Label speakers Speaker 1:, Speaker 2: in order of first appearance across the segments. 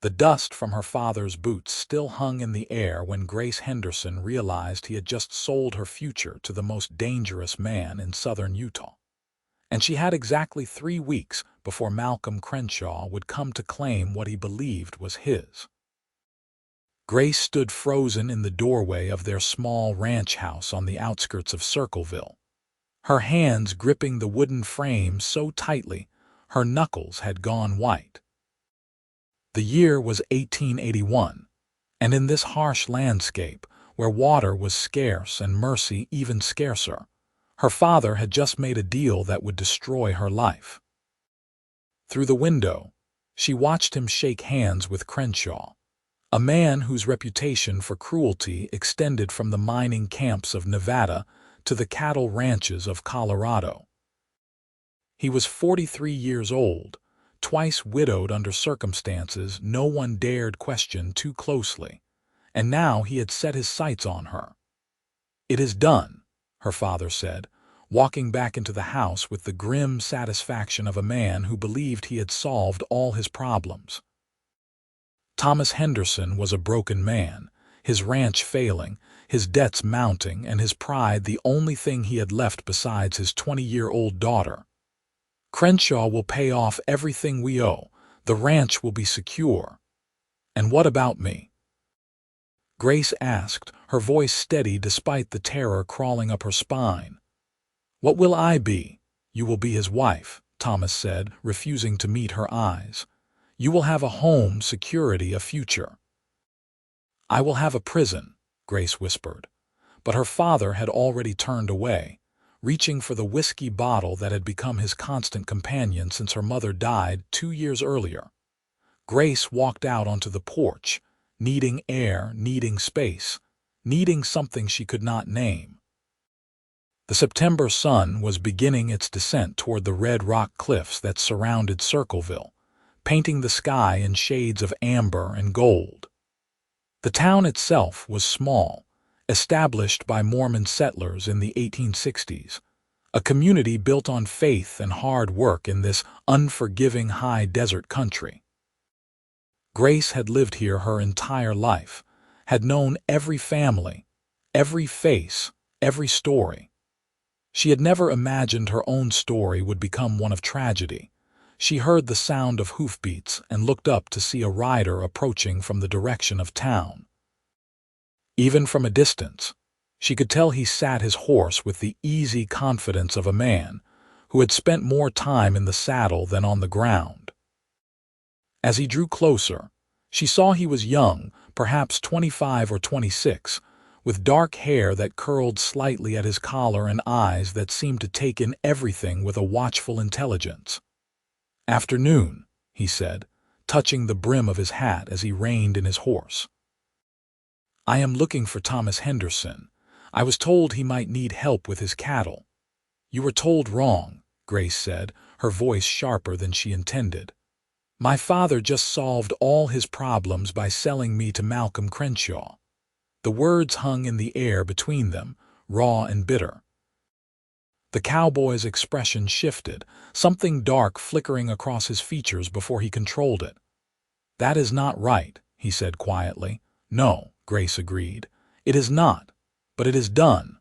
Speaker 1: The dust from her father's boots still hung in the air when Grace Henderson realized he had just sold her future to the most dangerous man in southern Utah. And she had exactly 3 weeks before Malcolm Crenshaw would come to claim what he believed was his. Grace stood frozen in the doorway of their small ranch house on the outskirts of Circleville, her hands gripping the wooden frame so tightly her knuckles had gone white. The year was 1881, and in this harsh landscape, where water was scarce and mercy even scarcer, her father had just made a deal that would destroy her life. Through the window, she watched him shake hands with Crenshaw, a man whose reputation for cruelty extended from the mining camps of Nevada to the cattle ranches of Colorado. He was 43 years old, twice widowed under circumstances no one dared question too closely, and now he had set his sights on her. "It is done," her father said, walking back into the house with the grim satisfaction of a man who believed he had solved all his problems. Thomas Henderson was a broken man, his ranch failing, his debts mounting, and his pride the only thing he had left besides his 20-year-old daughter. "Crenshaw will pay off everything we owe. The ranch will be secure." "And what about me?" Grace asked, her voice steady despite the terror crawling up her spine. "What will I be?" "You will be his wife," Thomas said, refusing to meet her eyes. "You will have a home, security, a future." "I will have a prison," Grace whispered. But her father had already turned away, reaching for the whiskey bottle that had become his constant companion since her mother died 2 years earlier. Grace walked out onto the porch, needing air, needing space, needing something she could not name. The September sun was beginning its descent toward the red rock cliffs that surrounded Circleville, painting the sky in shades of amber and gold. The town itself was small, established by Mormon settlers in the 1860s, a community built on faith and hard work in this unforgiving high desert country. Grace had lived here her entire life, had known every family, every face, every story. She had never imagined her own story would become one of tragedy. She heard the sound of hoofbeats and looked up to see a rider approaching from the direction of town. Even from a distance, she could tell he sat his horse with the easy confidence of a man who had spent more time in the saddle than on the ground. As he drew closer, she saw he was young, perhaps 25 or 26, with dark hair that curled slightly at his collar and eyes that seemed to take in everything with a watchful intelligence. "Afternoon," he said, touching the brim of his hat as he reined in his horse. "I am looking for Thomas Henderson. I was told he might need help with his cattle." "You were told wrong," Grace said, her voice sharper than she intended. "My father just solved all his problems by selling me to Malcolm Crenshaw." The words hung in the air between them, raw and bitter. The cowboy's expression shifted, something dark flickering across his features before he controlled it. "That is not right," he said quietly. "No," Grace agreed. "It is not, but it is done."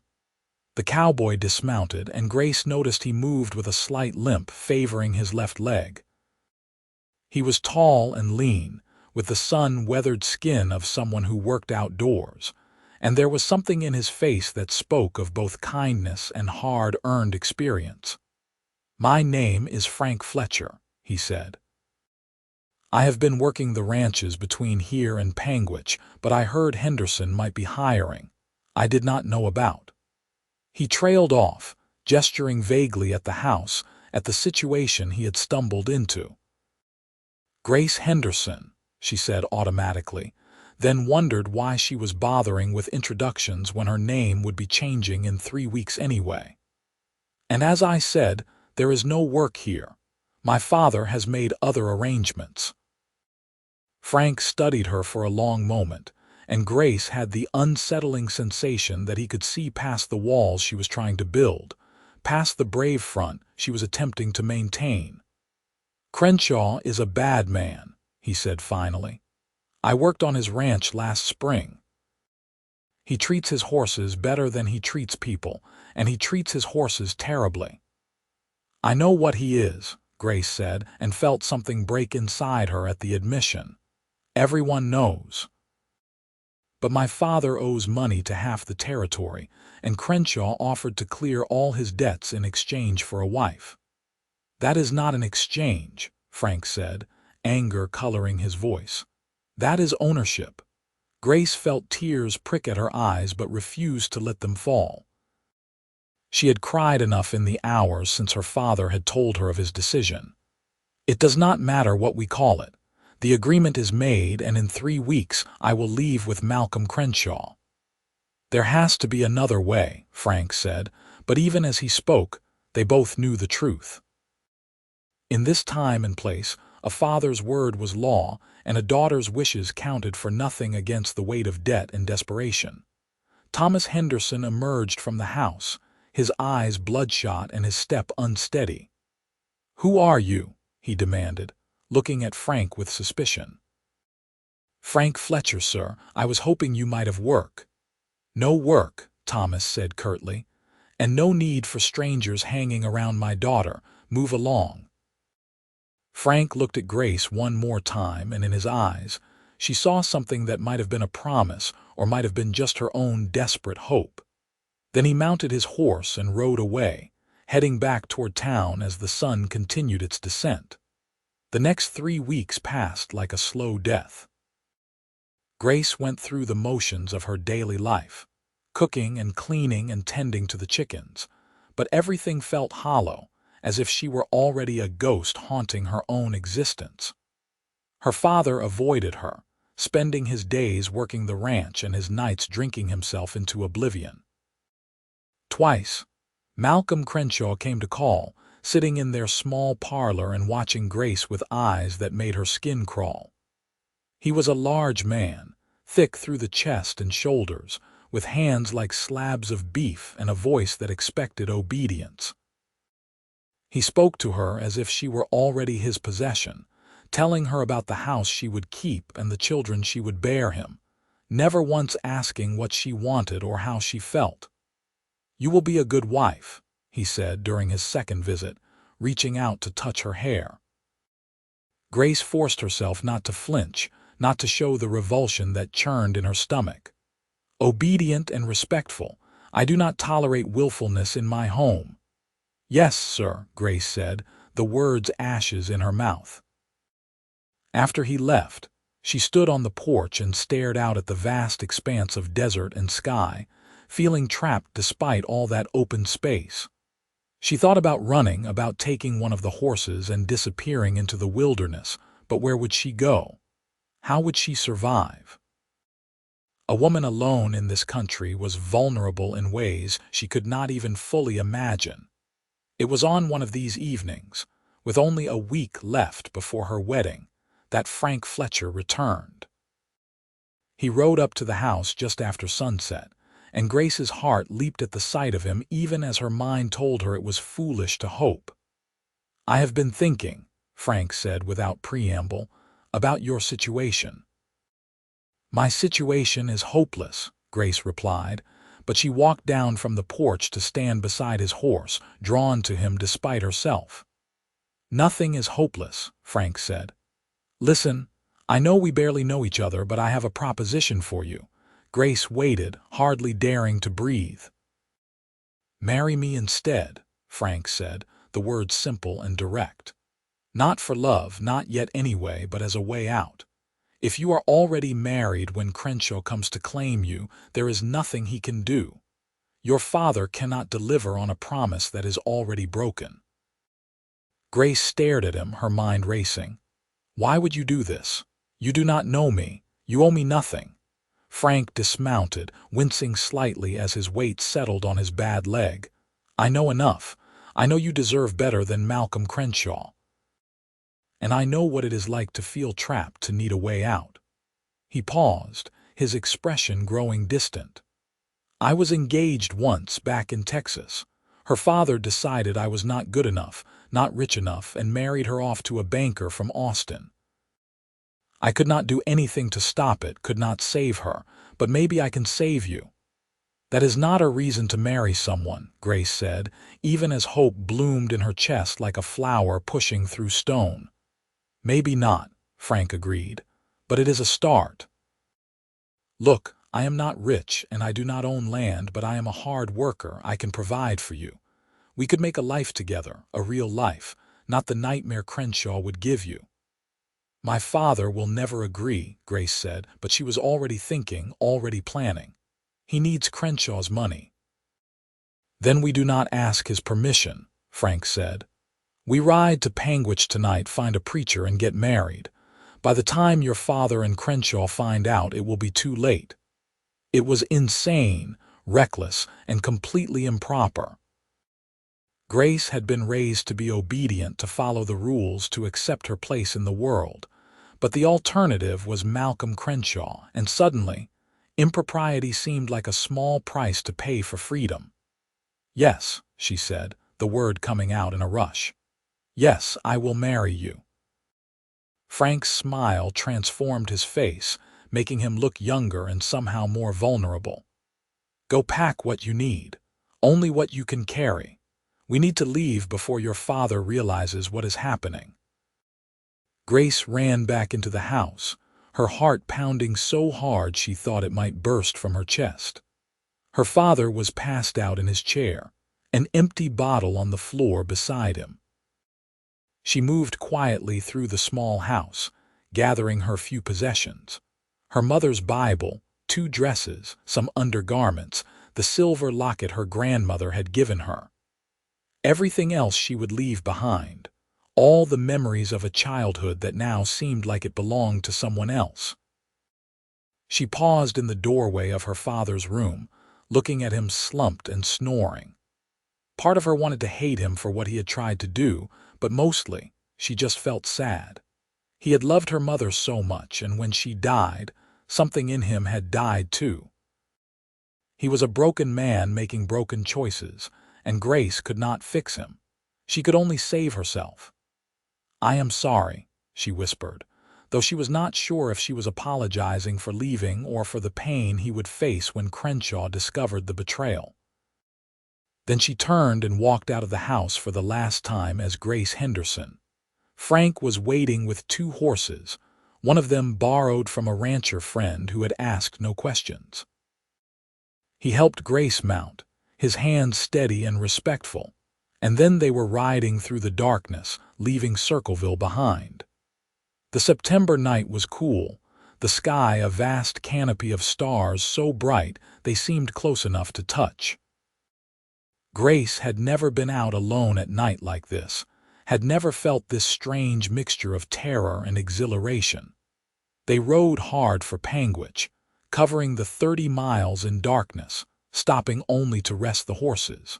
Speaker 1: The cowboy dismounted, and Grace noticed he moved with a slight limp, favoring his left leg. He was tall and lean, with the sun-weathered skin of someone who worked outdoors, and there was something in his face that spoke of both kindness and hard-earned experience. "My name is Frank Fletcher," he said. "I have been working the ranches between here and Panguitch, but I heard Henderson might be hiring. I did not know about." He trailed off, gesturing vaguely at the house, at the situation he had stumbled into. "Grace Henderson," she said automatically, then wondered why she was bothering with introductions when her name would be changing in 3 weeks anyway. "And as I said, there is no work here. My father has made other arrangements." Frank studied her for a long moment, and Grace had the unsettling sensation that he could see past the walls she was trying to build, past the brave front she was attempting to maintain. "Crenshaw is a bad man," he said finally. I worked on his ranch last spring. He treats his horses better than he treats people, and he treats his horses terribly. I know what he is, Grace said, and felt something break inside her at the admission. Everyone knows. But my father owes money to half the territory, and Crenshaw offered to clear all his debts in exchange for a wife. That is not an exchange, Frank said, anger coloring his voice. That is ownership. Grace felt tears prick at her eyes but refused to let them fall. She had cried enough in the hours since her father had told her of his decision. It does not matter what we call it. The agreement is made, and in 3 weeks I will leave with Malcolm Crenshaw. There has to be another way, Frank said, but even as he spoke, they both knew the truth. In this time and place, a father's word was law, and a daughter's wishes counted for nothing against the weight of debt and desperation. Thomas Henderson emerged from the house, his eyes bloodshot and his step unsteady. "Who are you?" he demanded, looking at Frank with suspicion. "Frank Fletcher, sir. I was hoping you might have work." "No work," Thomas said curtly, "and no need for strangers hanging around my daughter. Move along." Frank looked at Grace one more time, and in his eyes she saw something that might have been a promise or might have been just her own desperate hope. Then he mounted his horse and rode away, heading back toward town as the sun continued its descent. The next 3 weeks passed like a slow death. Grace went through the motions of her daily life, cooking and cleaning and tending to the chickens, but everything felt hollow, as if she were already a ghost haunting her own existence. Her father avoided her, spending his days working the ranch and his nights drinking himself into oblivion. Twice, Malcolm Crenshaw came to call, sitting in their small parlor and watching Grace with eyes that made her skin crawl. He was a large man, thick through the chest and shoulders, with hands like slabs of beef and a voice that expected obedience. He spoke to her as if she were already his possession, telling her about the house she would keep and the children she would bear him, never once asking what she wanted or how she felt. "You will be a good wife," he said during his second visit, reaching out to touch her hair. Grace forced herself not to flinch, not to show the revulsion that churned in her stomach. "Obedient and respectful. I do not tolerate willfulness in my home." "Yes, sir," Grace said, the words ashes in her mouth. After he left, she stood on the porch and stared out at the vast expanse of desert and sky, feeling trapped despite all that open space. She thought about running, about taking one of the horses and disappearing into the wilderness, but where would she go? How would she survive? A woman alone in this country was vulnerable in ways she could not even fully imagine. It was on one of these evenings, with only a week left before her wedding, that Frank Fletcher returned. He rode up to the house just after sunset, and Grace's heart leaped at the sight of him even as her mind told her it was foolish to hope. "I have been thinking," Frank said without preamble, "about your situation." "My situation is hopeless," Grace replied, but she walked down from the porch to stand beside his horse, drawn to him despite herself. "Nothing is hopeless," Frank said. "Listen, I know we barely know each other, but I have a proposition for you." Grace waited, hardly daring to breathe. "Marry me instead," Frank said, the words simple and direct. "Not for love, not yet anyway, but as a way out. If you are already married when Crenshaw comes to claim you, there is nothing he can do. Your father cannot deliver on a promise that is already broken." Grace stared at him, her mind racing. "Why would you do this? You do not know me. You owe me nothing." Frank dismounted, wincing slightly as his weight settled on his bad leg. "I know enough. I know you deserve better than Malcolm Crenshaw. And I know what it is like to feel trapped, to need a way out." He paused, his expression growing distant. "I was engaged once back in Texas. Her father decided I was not good enough, not rich enough, and married her off to a banker from Austin. I could not do anything to stop it, could not save her, but maybe I can save you." "That is not a reason to marry someone," Grace said, even as hope bloomed in her chest like a flower pushing through stone. "Maybe not," Frank agreed, "but it is a start. Look, I am not rich and I do not own land, but I am a hard worker. I can provide for you. We could make a life together, a real life, not the nightmare Crenshaw would give you." "My father will never agree," Grace said, but she was already thinking, already planning. "He needs Crenshaw's money." "Then we do not ask his permission," Frank said. "We ride to Panguitch tonight, find a preacher, and get married. By the time your father and Crenshaw find out, it will be too late." It was insane, reckless, and completely improper. Grace had been raised to be obedient, to follow the rules, to accept her place in the world. But the alternative was Malcolm Crenshaw, and suddenly, impropriety seemed like a small price to pay for freedom. "Yes," she said, the word coming out in a rush. "Yes, I will marry you." Frank's smile transformed his face, making him look younger and somehow more vulnerable. "Go pack what you need, only what you can carry. We need to leave before your father realizes what is happening." Grace ran back into the house, her heart pounding so hard she thought it might burst from her chest. Her father was passed out in his chair, an empty bottle on the floor beside him. She moved quietly through the small house, gathering her few possessions. Her mother's Bible, 2 dresses, some undergarments, the silver locket her grandmother had given her. Everything else she would leave behind, all the memories of a childhood that now seemed like it belonged to someone else. She paused in the doorway of her father's room, looking at him slumped and snoring. Part of her wanted to hate him for what he had tried to do, but mostly, she just felt sad. He had loved her mother so much, and when she died, something in him had died too. He was a broken man making broken choices, and Grace could not fix him. She could only save herself. "I am sorry," she whispered, though she was not sure if she was apologizing for leaving or for the pain he would face when Crenshaw discovered the betrayal. Then she turned and walked out of the house for the last time as Grace Henderson. Frank was waiting with 2 horses, one of them borrowed from a rancher friend who had asked no questions. He helped Grace mount, his hands steady and respectful, and then they were riding through the darkness, leaving Circleville behind. The September night was cool, the sky a vast canopy of stars so bright they seemed close enough to touch. Grace had never been out alone at night like this, had never felt this strange mixture of terror and exhilaration. They rode hard for Panguitch, covering the 30 miles in darkness, stopping only to rest the horses.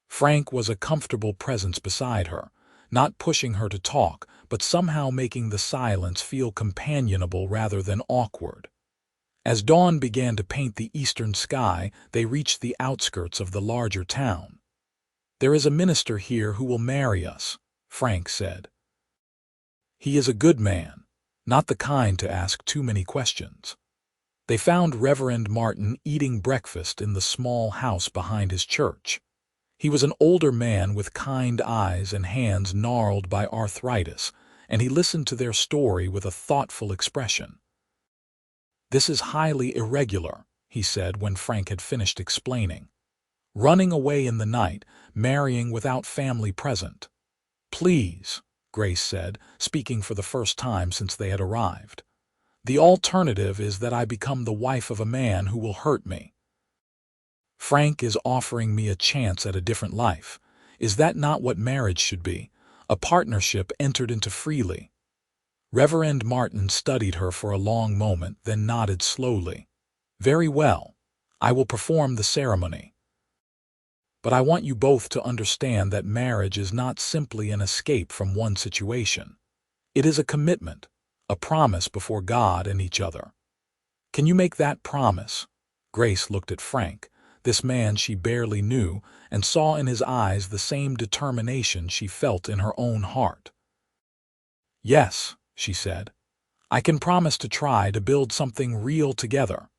Speaker 1: Frank was a comfortable presence beside her, not pushing her to talk, but somehow making the silence feel companionable rather than awkward. As dawn began to paint the eastern sky, they reached the outskirts of the larger town. "There is a minister here who will marry us," Frank said. "He is a good man, not the kind to ask too many questions." They found Reverend Martin eating breakfast in the small house behind his church. He was an older man with kind eyes and hands gnarled by arthritis, and he listened to their story with a thoughtful expression. "This is highly irregular," he said when Frank had finished explaining. "Running away in the night, marrying without family present." "Please," Grace said, speaking for the first time since they had arrived. "The alternative is that I become the wife of a man who will hurt me. Frank is offering me a chance at a different life. Is that not what marriage should be? A partnership entered into freely." Reverend Martin studied her for a long moment, then nodded slowly. "Very well. I will perform the ceremony. But I want you both to understand that marriage is not simply an escape from one situation. It is a commitment, a promise before God and each other. Can you make that promise?" Grace looked at Frank, this man she barely knew, and saw in his eyes the same determination she felt in her own heart. "Yes," she said. I can promise to try to build something real together."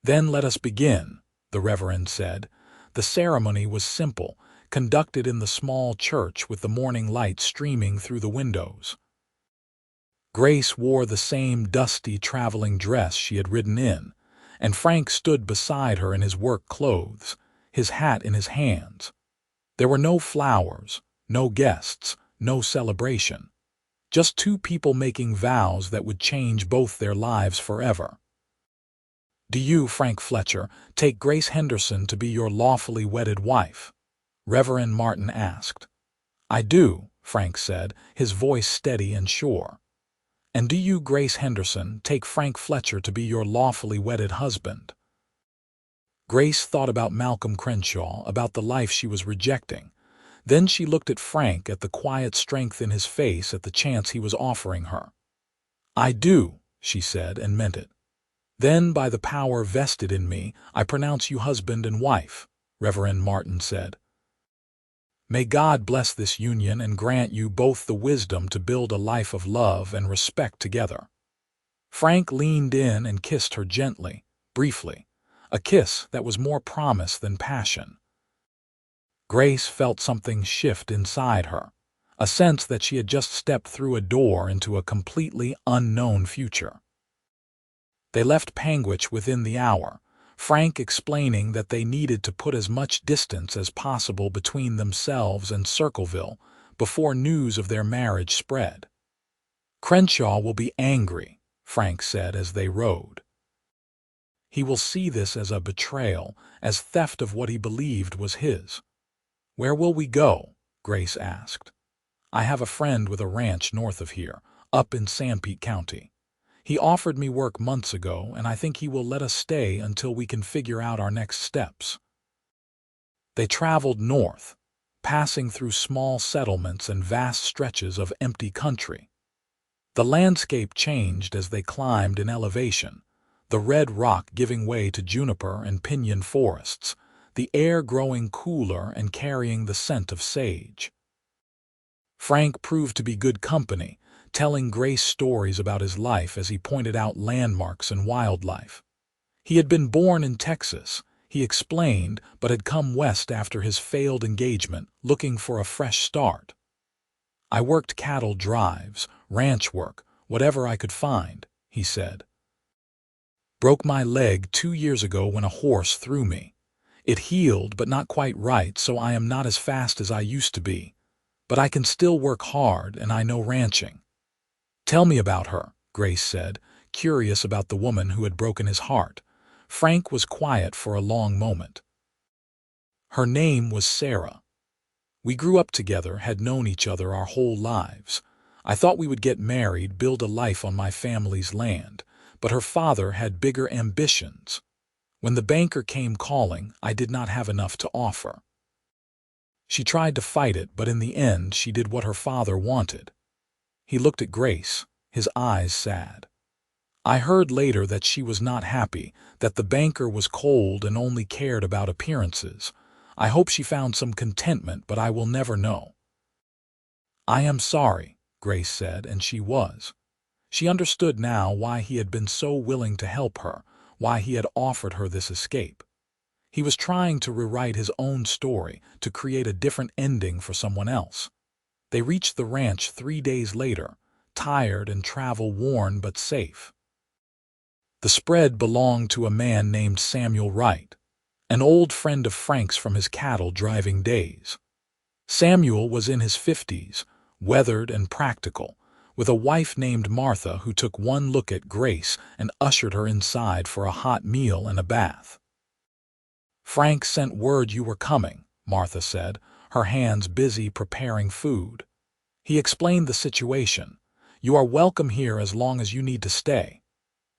Speaker 1: "Then let us begin," the Reverend said. The ceremony was simple, conducted in the small church with the morning light streaming through the windows. Grace wore the same dusty traveling dress she had ridden in, and Frank stood beside her in his work clothes, his hat in his hands. There were no flowers, no guests, no celebration. Just two people making vows that would change both their lives forever. "Do you, Frank Fletcher, take Grace Henderson to be your lawfully wedded wife?" Reverend Martin asked. "I do," Frank said, his voice steady and sure. "And do you, Grace Henderson, take Frank Fletcher to be your lawfully wedded husband?" Grace thought about Malcolm Crenshaw, about the life she was rejecting. Then she looked at Frank, at the quiet strength in his face, at the chance he was offering her. "I do," she said, and meant it. "Then, by the power vested in me, I pronounce you husband and wife," Reverend Martin said. "May God bless this union and grant you both the wisdom to build a life of love and respect together." Frank leaned in and kissed her gently, briefly, a kiss that was more promise than passion. Grace felt something shift inside her, a sense that she had just stepped through a door into a completely unknown future. They left Panguitch within the hour, Frank explaining that they needed to put as much distance as possible between themselves and Circleville before news of their marriage spread. "Crenshaw will be angry," Frank said as they rode. "He will see this as a betrayal, as theft of what he believed was his." "Where will we go?" Grace asked. "I have a friend with a ranch north of here, up in Sanpete County. He offered me work months ago, and I think he will let us stay until we can figure out our next steps." They traveled north, passing through small settlements and vast stretches of empty country. The landscape changed as they climbed in elevation, the red rock giving way to juniper and pinyon forests, the air growing cooler and carrying the scent of sage. Frank proved to be good company, telling Grace stories about his life as he pointed out landmarks and wildlife. He had been born in Texas, he explained, but had come west after his failed engagement, looking for a fresh start. "I worked cattle drives, ranch work, whatever I could find," he said. "Broke my leg 2 years ago when a horse threw me. It healed, but not quite right, so I am not as fast as I used to be. But I can still work hard, and I know ranching." "Tell me about her," Grace said, curious about the woman who had broken his heart. Frank was quiet for a long moment. "Her name was Sarah. We grew up together, had known each other our whole lives. I thought we would get married, build a life on my family's land, but her father had bigger ambitions. When the banker came calling, I did not have enough to offer. She tried to fight it, but in the end she did what her father wanted." He looked at Grace, his eyes sad. "I heard later that she was not happy, that the banker was cold and only cared about appearances. I hope she found some contentment, but I will never know." "I am sorry," Grace said, and she was. She understood now why he had been so willing to help her, why he had offered her this escape. He was trying to rewrite his own story, to create a different ending for someone else. They reached the ranch 3 days later, tired and travel-worn but safe. The spread belonged to a man named Samuel Wright, an old friend of Frank's from his cattle-driving days. Samuel was in his 50s, weathered and practical, with a wife named Martha who took one look at Grace and ushered her inside for a hot meal and a bath. "Frank sent word you were coming," Martha said, her hands busy preparing food. He explained the situation. "You are welcome here as long as you need to stay."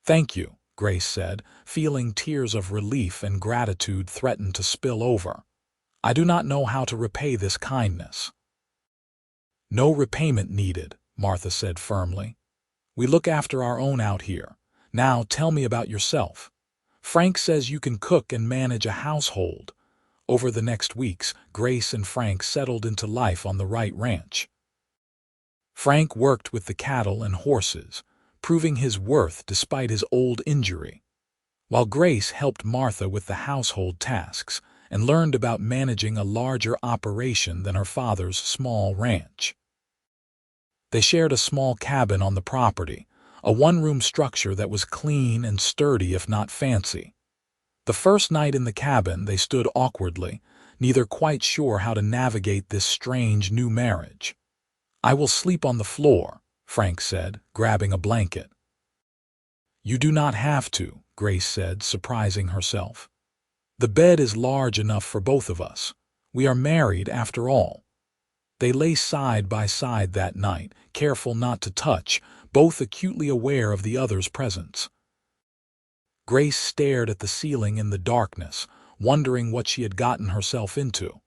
Speaker 1: "Thank you," Grace said, feeling tears of relief and gratitude threaten to spill over. "I do not know how to repay this kindness." "No repayment needed," Martha said firmly. "We look after our own out here. Now tell me about yourself. Frank says you can cook and manage a household." Over the next weeks, Grace and Frank settled into life on the Wright ranch. Frank worked with the cattle and horses, proving his worth despite his old injury, while Grace helped Martha with the household tasks and learned about managing a larger operation than her father's small ranch. They shared a small cabin on the property, a one-room structure that was clean and sturdy if not fancy. The first night in the cabin they stood awkwardly, neither quite sure how to navigate this strange new marriage. "I will sleep on the floor," Frank said, grabbing a blanket. "You do not have to," Grace said, surprising herself. "The bed is large enough for both of us. We are married after all." They lay side by side that night, careful not to touch, both acutely aware of the other's presence. Grace stared at the ceiling in the darkness, wondering what she had gotten herself into.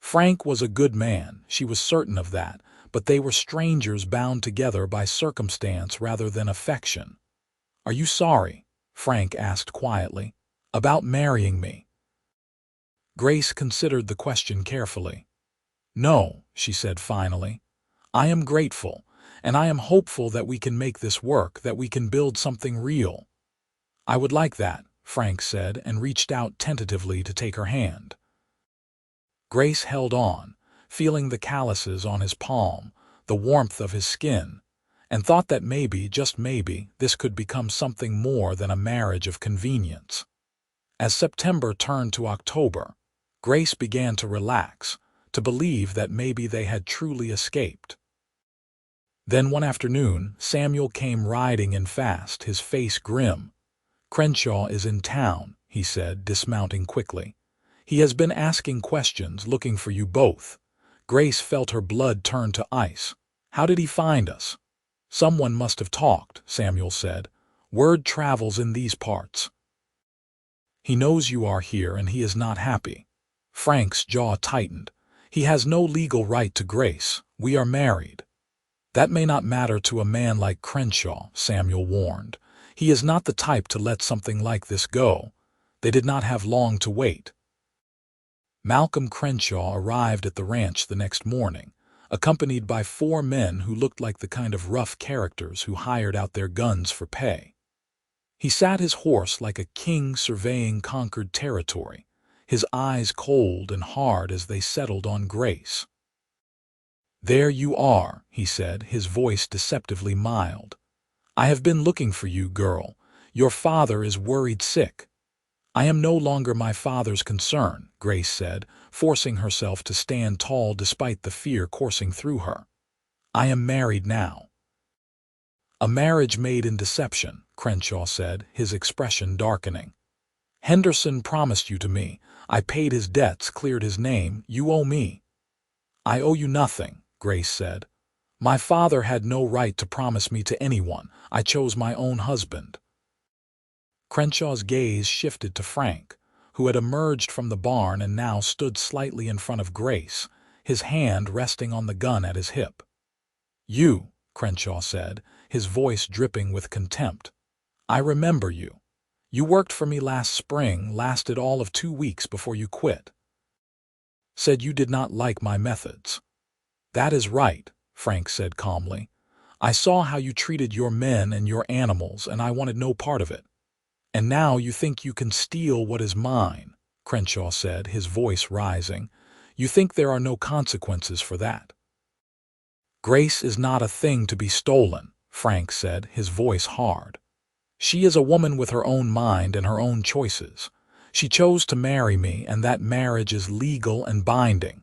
Speaker 1: Frank was a good man, she was certain of that, but they were strangers bound together by circumstance rather than affection. "Are you sorry?" Frank asked quietly. "About marrying me?" Grace considered the question carefully. "No," she said finally. "I am grateful, and I am hopeful that we can make this work, that we can build something real." "I would like that," Frank said, and reached out tentatively to take her hand. Grace held on, feeling the calluses on his palm, the warmth of his skin, and thought that maybe, just maybe, this could become something more than a marriage of convenience. As September turned to October, Grace began to relax, to believe that maybe they had truly escaped. Then one afternoon, Samuel came riding in fast, his face grim. "Crenshaw is in town," he said, dismounting quickly. "He has been asking questions, looking for you both." Grace felt her blood turn to ice. "How did he find us?" "Someone must have talked," Samuel said. "Word travels in these parts. He knows you are here and he is not happy." Frank's jaw tightened. "He has no legal right to Grace. We are married." "That may not matter to a man like Crenshaw," Samuel warned. "He is not the type to let something like this go." They did not have long to wait. Malcolm Crenshaw arrived at the ranch the next morning, accompanied by 4 men who looked like the kind of rough characters who hired out their guns for pay. He sat his horse like a king surveying conquered territory, his eyes cold and hard as they settled on Grace. "There you are," he said, his voice deceptively mild. "I have been looking for you, girl. Your father is worried sick." "I am no longer my father's concern," Grace said, forcing herself to stand tall despite the fear coursing through her. "I am married now." "A marriage made in deception," Crenshaw said, his expression darkening. "Henderson promised you to me. I paid his debts, cleared his name. You owe me." "I owe you nothing," Grace said. "My father had no right to promise me to anyone. I chose my own husband." Crenshaw's gaze shifted to Frank, who had emerged from the barn and now stood slightly in front of Grace, his hand resting on the gun at his hip. "You," Crenshaw said, his voice dripping with contempt. "I remember you. You worked for me last spring, lasted all of 2 weeks before you quit. Said you did not like my methods." "That is right," Frank said calmly. "I saw how you treated your men and your animals, and I wanted no part of it. And now you think you can steal what is mine," Crenshaw said, his voice rising. "You think there are no consequences for that." "Grace is not a thing to be stolen," Frank said, his voice hard. "She is a woman with her own mind and her own choices. She chose to marry me, and that marriage is legal and binding."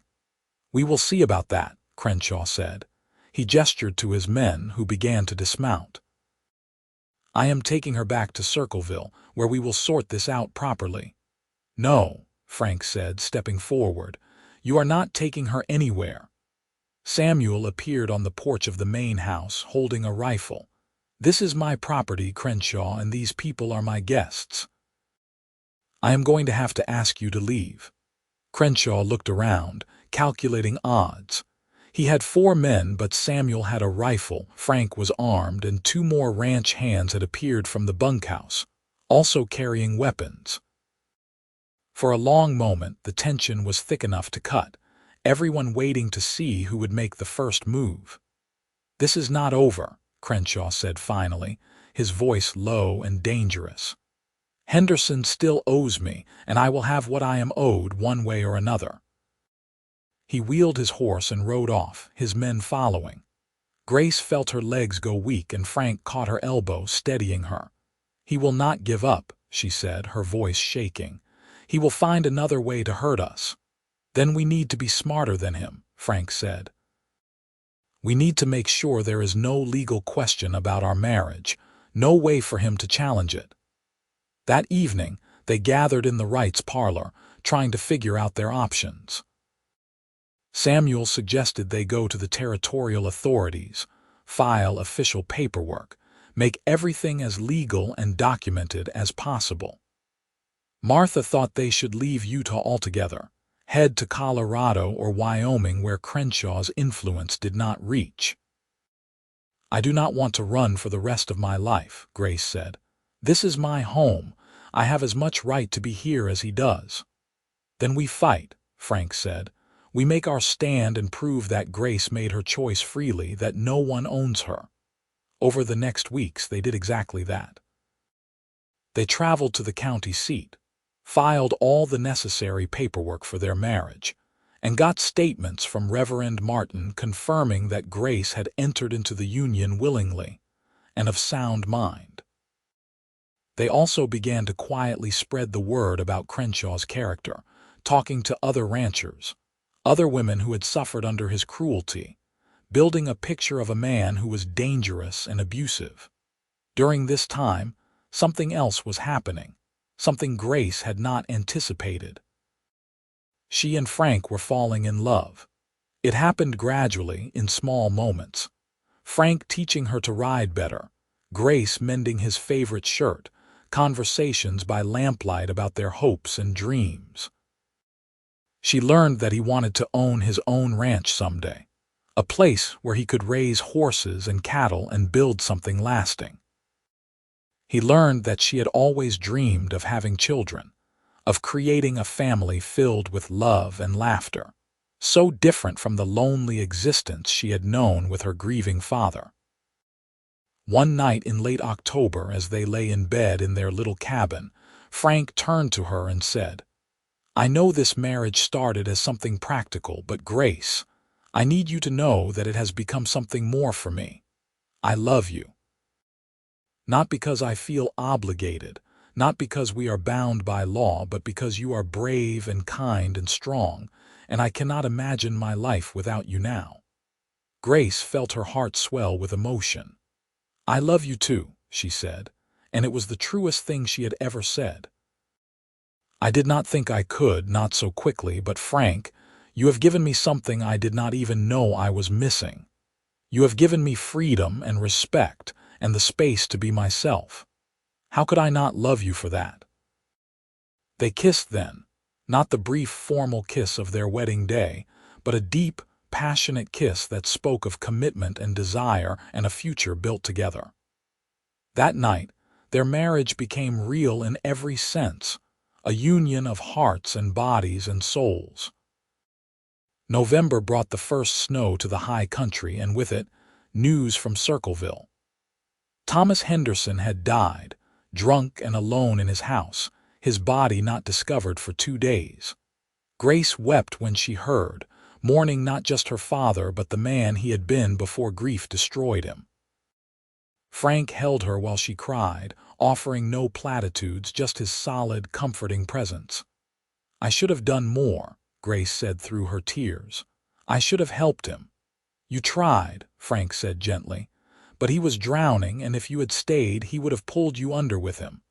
Speaker 1: "We will see about that," Crenshaw said. He gestured to his men, who began to dismount. "I am taking her back to Circleville, where we will sort this out properly." "No," Frank said, stepping forward. "You are not taking her anywhere." Samuel appeared on the porch of the main house, holding a rifle. "This is my property, Crenshaw, and these people are my guests. I am going to have to ask you to leave." Crenshaw looked around, calculating odds. He had 4 men, but Samuel had a rifle, Frank was armed, and 2 more ranch hands had appeared from the bunkhouse, also carrying weapons. For a long moment, the tension was thick enough to cut, everyone waiting to see who would make the first move. "This is not over," Crenshaw said finally, his voice low and dangerous. Henderson still owes me, and I will have what I am owed one way or another. He wheeled his horse and rode off, his men following. Grace felt her legs go weak and Frank caught her elbow, steadying her. He will not give up, she said, her voice shaking. He will find another way to hurt us. Then we need to be smarter than him, Frank said. We need to make sure there is no legal question about our marriage, no way for him to challenge it. That evening, they gathered in the Wrights' parlor, trying to figure out their options. Samuel suggested they go to the territorial authorities, file official paperwork, make everything as legal and documented as possible. Martha thought they should leave Utah altogether, head to Colorado or Wyoming where Crenshaw's influence did not reach. I do not want to run for the rest of my life, Grace said. This is my home. I have as much right to be here as he does. Then we fight, Frank said. We make our stand and prove that Grace made her choice freely, that no one owns her. Over the next weeks, they did exactly that. They traveled to the county seat, filed all the necessary paperwork for their marriage, and got statements from Reverend Martin confirming that Grace had entered into the union willingly and of sound mind. They also began to quietly spread the word about Crenshaw's character, talking to other ranchers, other women who had suffered under his cruelty, building a picture of a man who was dangerous and abusive. During this time, something else was happening, something Grace had not anticipated. She and Frank were falling in love. It happened gradually, in small moments. Frank teaching her to ride better, Grace mending his favorite shirt, conversations by lamplight about their hopes and dreams. She learned that he wanted to own his own ranch someday, a place where he could raise horses and cattle and build something lasting. He learned that she had always dreamed of having children, of creating a family filled with love and laughter, so different from the lonely existence she had known with her grieving father. One night in late October, as they lay in bed in their little cabin, Frank turned to her and said, I know this marriage started as something practical, but Grace, I need you to know that it has become something more for me. I love you. Not because I feel obligated, not because we are bound by law, but because you are brave and kind and strong, and I cannot imagine my life without you now. Grace felt her heart swell with emotion. I love you too, she said, and it was the truest thing she had ever said. I did not think I could, not so quickly, but Frank, you have given me something I did not even know I was missing. You have given me freedom and respect and the space to be myself. How could I not love you for that? They kissed then, not the brief formal kiss of their wedding day, but a deep, passionate kiss that spoke of commitment and desire and a future built together. That night, their marriage became real in every sense, a union of hearts and bodies and souls. November brought the first snow to the high country, and with it, news from Circleville. Thomas Henderson had died, drunk and alone in his house, his body not discovered for 2 days. Grace wept when she heard, mourning not just her father but the man he had been before grief destroyed him. Frank held her while she cried, offering no platitudes, just his solid, comforting presence. I should have done more, Grace said through her tears. I should have helped him. You tried, Frank said gently, but he was drowning, and if you had stayed, he would have pulled you under with him.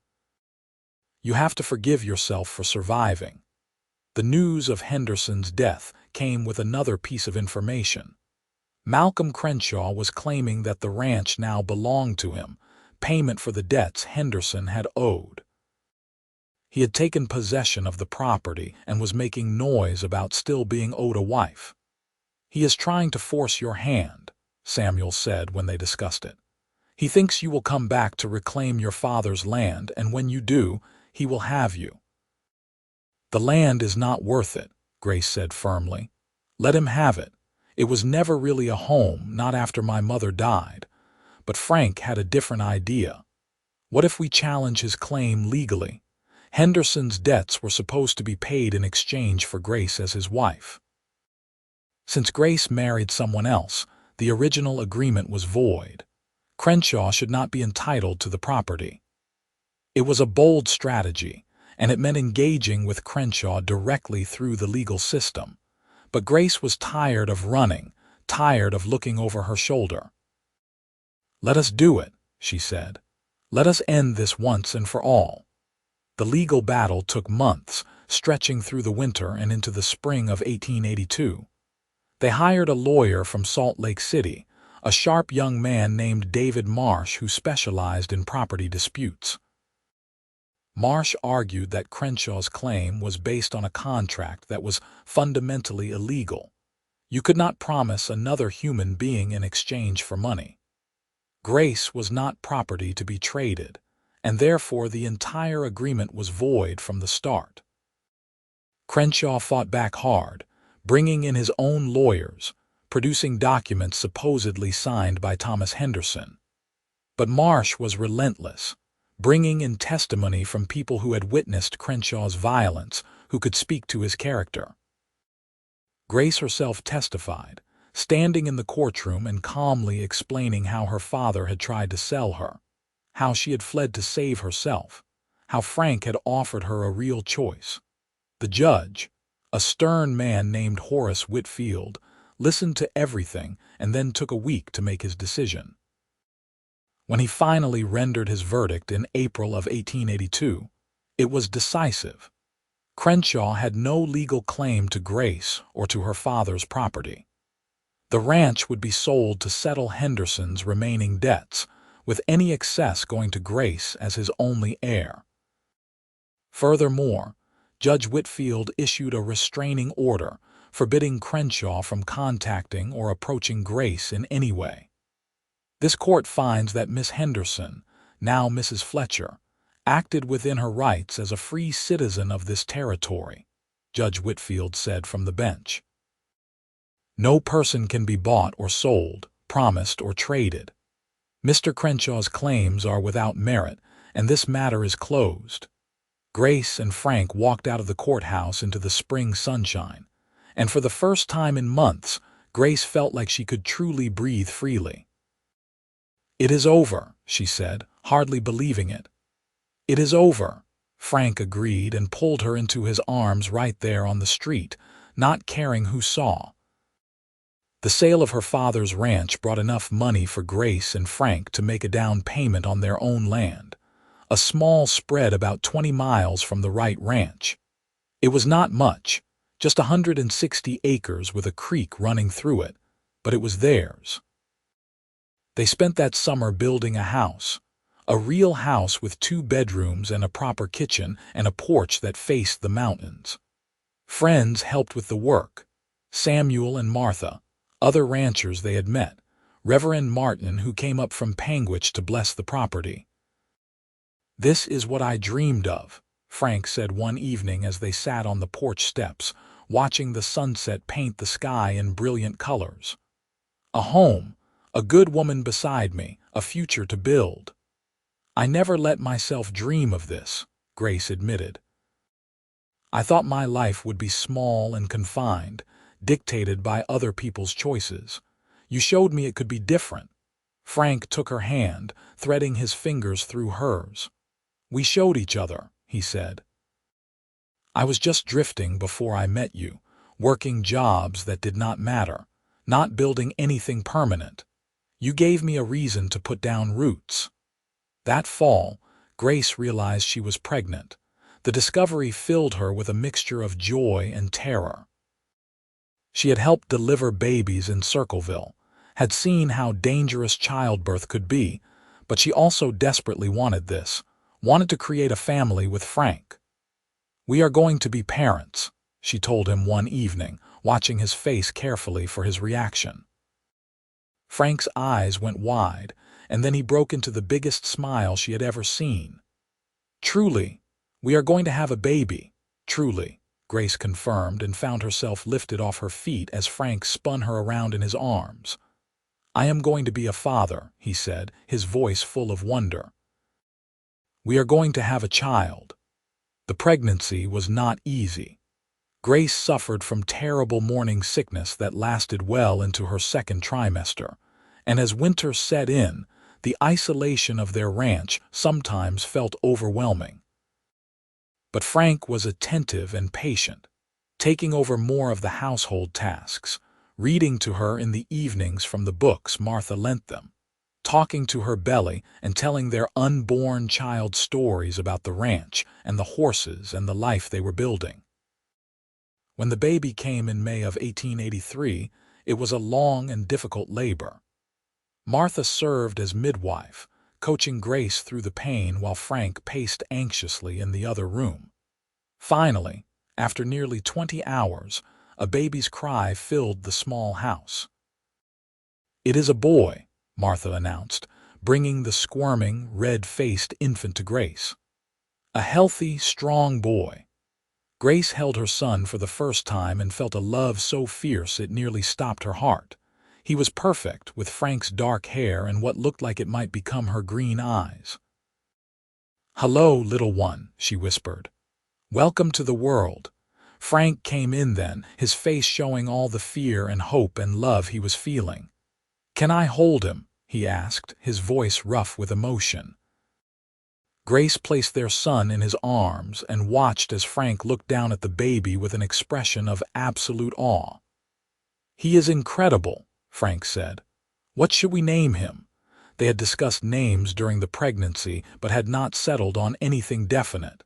Speaker 1: You have to forgive yourself for surviving. The news of Henderson's death came with another piece of information. Malcolm Crenshaw was claiming that the ranch now belonged to him, payment for the debts Henderson had owed. He had taken possession of the property and was making noise about still being owed a wife. He is trying to force your hand, Samuel said when they discussed it. He thinks you will come back to reclaim your father's land, and when you do, he will have you. The land is not worth it, Grace said firmly. Let him have it. It was never really a home, not after my mother died. But Frank had a different idea. What if we challenge his claim legally? Henderson's debts were supposed to be paid in exchange for Grace as his wife. Since Grace married someone else, the original agreement was void. Crenshaw should not be entitled to the property. It was a bold strategy, and it meant engaging with Crenshaw directly through the legal system. But Grace was tired of running, tired of looking over her shoulder. "Let us do it," she said. "Let us end this once and for all." The legal battle took months, stretching through the winter and into the spring of 1882. They hired a lawyer from Salt Lake City, a sharp young man named David Marsh who specialized in property disputes. Marsh argued that Crenshaw's claim was based on a contract that was fundamentally illegal. You could not promise another human being in exchange for money. Grace was not property to be traded, and therefore the entire agreement was void from the start. Crenshaw fought back hard, bringing in his own lawyers, producing documents supposedly signed by Thomas Henderson. But Marsh was relentless, bringing in testimony from people who had witnessed Crenshaw's violence, who could speak to his character. Grace herself testified, standing in the courtroom and calmly explaining how her father had tried to sell her, how she had fled to save herself, how Frank had offered her a real choice. The judge, a stern man named Horace Whitfield, listened to everything and then took a week to make his decision. When he finally rendered his verdict in April of 1882, it was decisive. Crenshaw had no legal claim to Grace or to her father's property. The ranch would be sold to settle Henderson's remaining debts, with any excess going to Grace as his only heir. Furthermore, Judge Whitfield issued a restraining order forbidding Crenshaw from contacting or approaching Grace in any way. This court finds that Miss Henderson, now Mrs. Fletcher, acted within her rights as a free citizen of this territory, Judge Whitfield said from the bench. No person can be bought or sold, promised or traded. Mr. Crenshaw's claims are without merit, and this matter is closed. Grace and Frank walked out of the courthouse into the spring sunshine, and for the first time in months, Grace felt like she could truly breathe freely. "It is over," she said, hardly believing it. "It is over," Frank agreed and pulled her into his arms right there on the street, not caring who saw. The sale of her father's ranch brought enough money for Grace and Frank to make a down payment on their own land, a small spread about 20 miles from the Wright Ranch. It was not much, just 160 acres with a creek running through it, but it was theirs. They spent that summer building a house, a real house with 2 bedrooms and a proper kitchen and a porch that faced the mountains. Friends helped with the work: Samuel and Martha, other ranchers they had met, Reverend Martin who came up from Panguitch to bless the property. "This is what I dreamed of," Frank said one evening as they sat on the porch steps, watching the sunset paint the sky in brilliant colors. "A home, a good woman beside me, a future to build." "I never let myself dream of this," Grace admitted. "I thought my life would be small and confined, dictated by other people's choices. You showed me it could be different." Frank took her hand, threading his fingers through hers. "We showed each other," he said. "I was just drifting before I met you, working jobs that did not matter, not building anything permanent. You gave me a reason to put down roots." That fall, Grace realized she was pregnant. The discovery filled her with a mixture of joy and terror. She had helped deliver babies in Circleville, had seen how dangerous childbirth could be, but she also desperately wanted this, wanted to create a family with Frank. "We are going to be parents," she told him one evening, watching his face carefully for his reaction. Frank's eyes went wide, and then he broke into the biggest smile she had ever seen. "Truly, we are going to have a baby, truly," Grace confirmed and found herself lifted off her feet as Frank spun her around in his arms. "I am going to be a father," he said, his voice full of wonder. "We are going to have a child." The pregnancy was not easy. Grace suffered from terrible morning sickness that lasted well into her second trimester, and as winter set in, the isolation of their ranch sometimes felt overwhelming. But Frank was attentive and patient, taking over more of the household tasks, reading to her in the evenings from the books Martha lent them, talking to her belly and telling their unborn child stories about the ranch and the horses and the life they were building. When the baby came in May of 1883, it was a long and difficult labor. Martha served as midwife, coaching Grace through the pain while Frank paced anxiously in the other room. Finally, after nearly 20 hours, a baby's cry filled the small house. "It is a boy," Martha announced, bringing the squirming, red-faced infant to Grace. "A healthy, strong boy." Grace held her son for the first time and felt a love so fierce it nearly stopped her heart. He was perfect, with Frank's dark hair and what looked like it might become her green eyes. "Hello, little one," she whispered. "Welcome to the world." Frank came in then, his face showing all the fear and hope and love he was feeling. "Can I hold him?" he asked, his voice rough with emotion. Grace placed their son in his arms and watched as Frank looked down at the baby with an expression of absolute awe. "He is incredible," Frank said. "What should we name him?" They had discussed names during the pregnancy but had not settled on anything definite.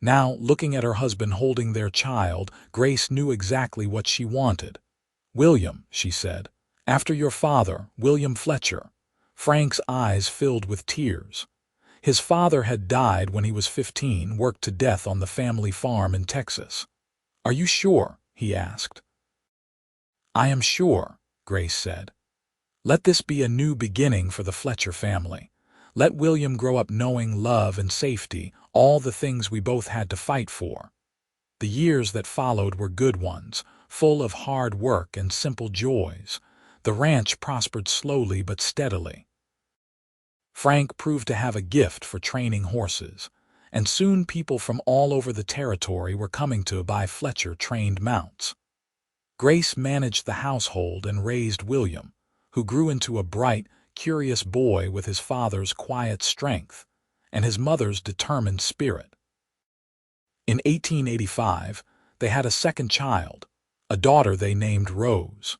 Speaker 1: Now, looking at her husband holding their child, Grace knew exactly what she wanted. "William," she said. "After your father, William Fletcher." Frank's eyes filled with tears. His father had died when he was 15, worked to death on the family farm in Texas. "Are you sure?" he asked. "I am sure," Grace said. "Let this be a new beginning for the Fletcher family. Let William grow up knowing love and safety, all the things we both had to fight for." The years that followed were good ones, full of hard work and simple joys. The ranch prospered slowly but steadily. Frank proved to have a gift for training horses, and soon people from all over the territory were coming to buy Fletcher-trained mounts. Grace managed the household and raised William, who grew into a bright, curious boy with his father's quiet strength and his mother's determined spirit. In 1885, they had a second child, a daughter they named Rose.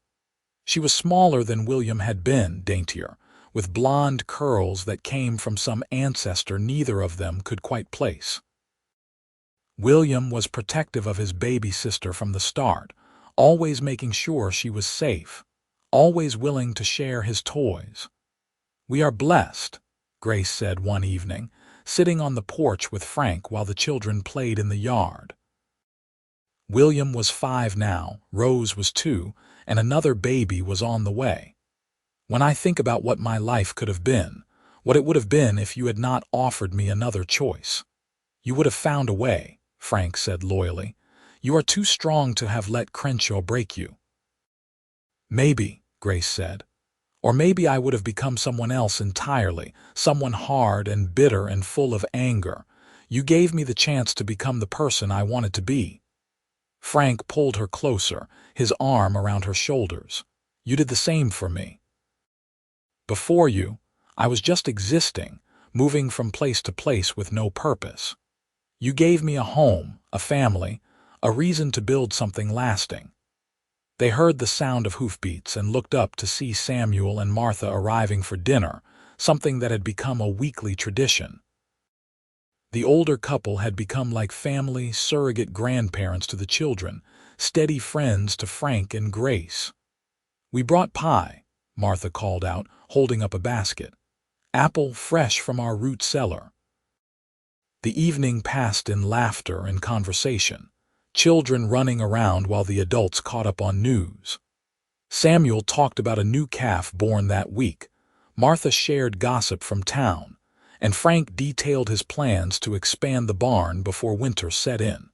Speaker 1: She was smaller than William had been, daintier, with blonde curls that came from some ancestor neither of them could quite place. William was protective of his baby sister from the start, always making sure she was safe, always willing to share his toys. "We are blessed," Grace said one evening, sitting on the porch with Frank while the children played in the yard. William was 5 now, Rose was 2, and another baby was on the way. "When I think about what my life could have been, what it would have been if you had not offered me another choice." "You would have found a way," Frank said loyally. "You are too strong to have let Crenshaw break you." "Maybe," Grace said. "Or maybe I would have become someone else entirely, someone hard and bitter and full of anger. You gave me the chance to become the person I wanted to be." Frank pulled her closer, his arm around her shoulders. "You did the same for me. Before you, I was just existing, moving from place to place with no purpose. You gave me a home, a family, a reason to build something lasting." They heard the sound of hoofbeats and looked up to see Samuel and Martha arriving for dinner, something that had become a weekly tradition. The older couple had become like family, surrogate grandparents to the children, steady friends to Frank and Grace. "We brought pie," Martha called out, holding up a basket. "Apple fresh from our root cellar." The evening passed in laughter and conversation, children running around while the adults caught up on news. Samuel talked about a new calf born that week. Martha shared gossip from town, and Frank detailed his plans to expand the barn before winter set in.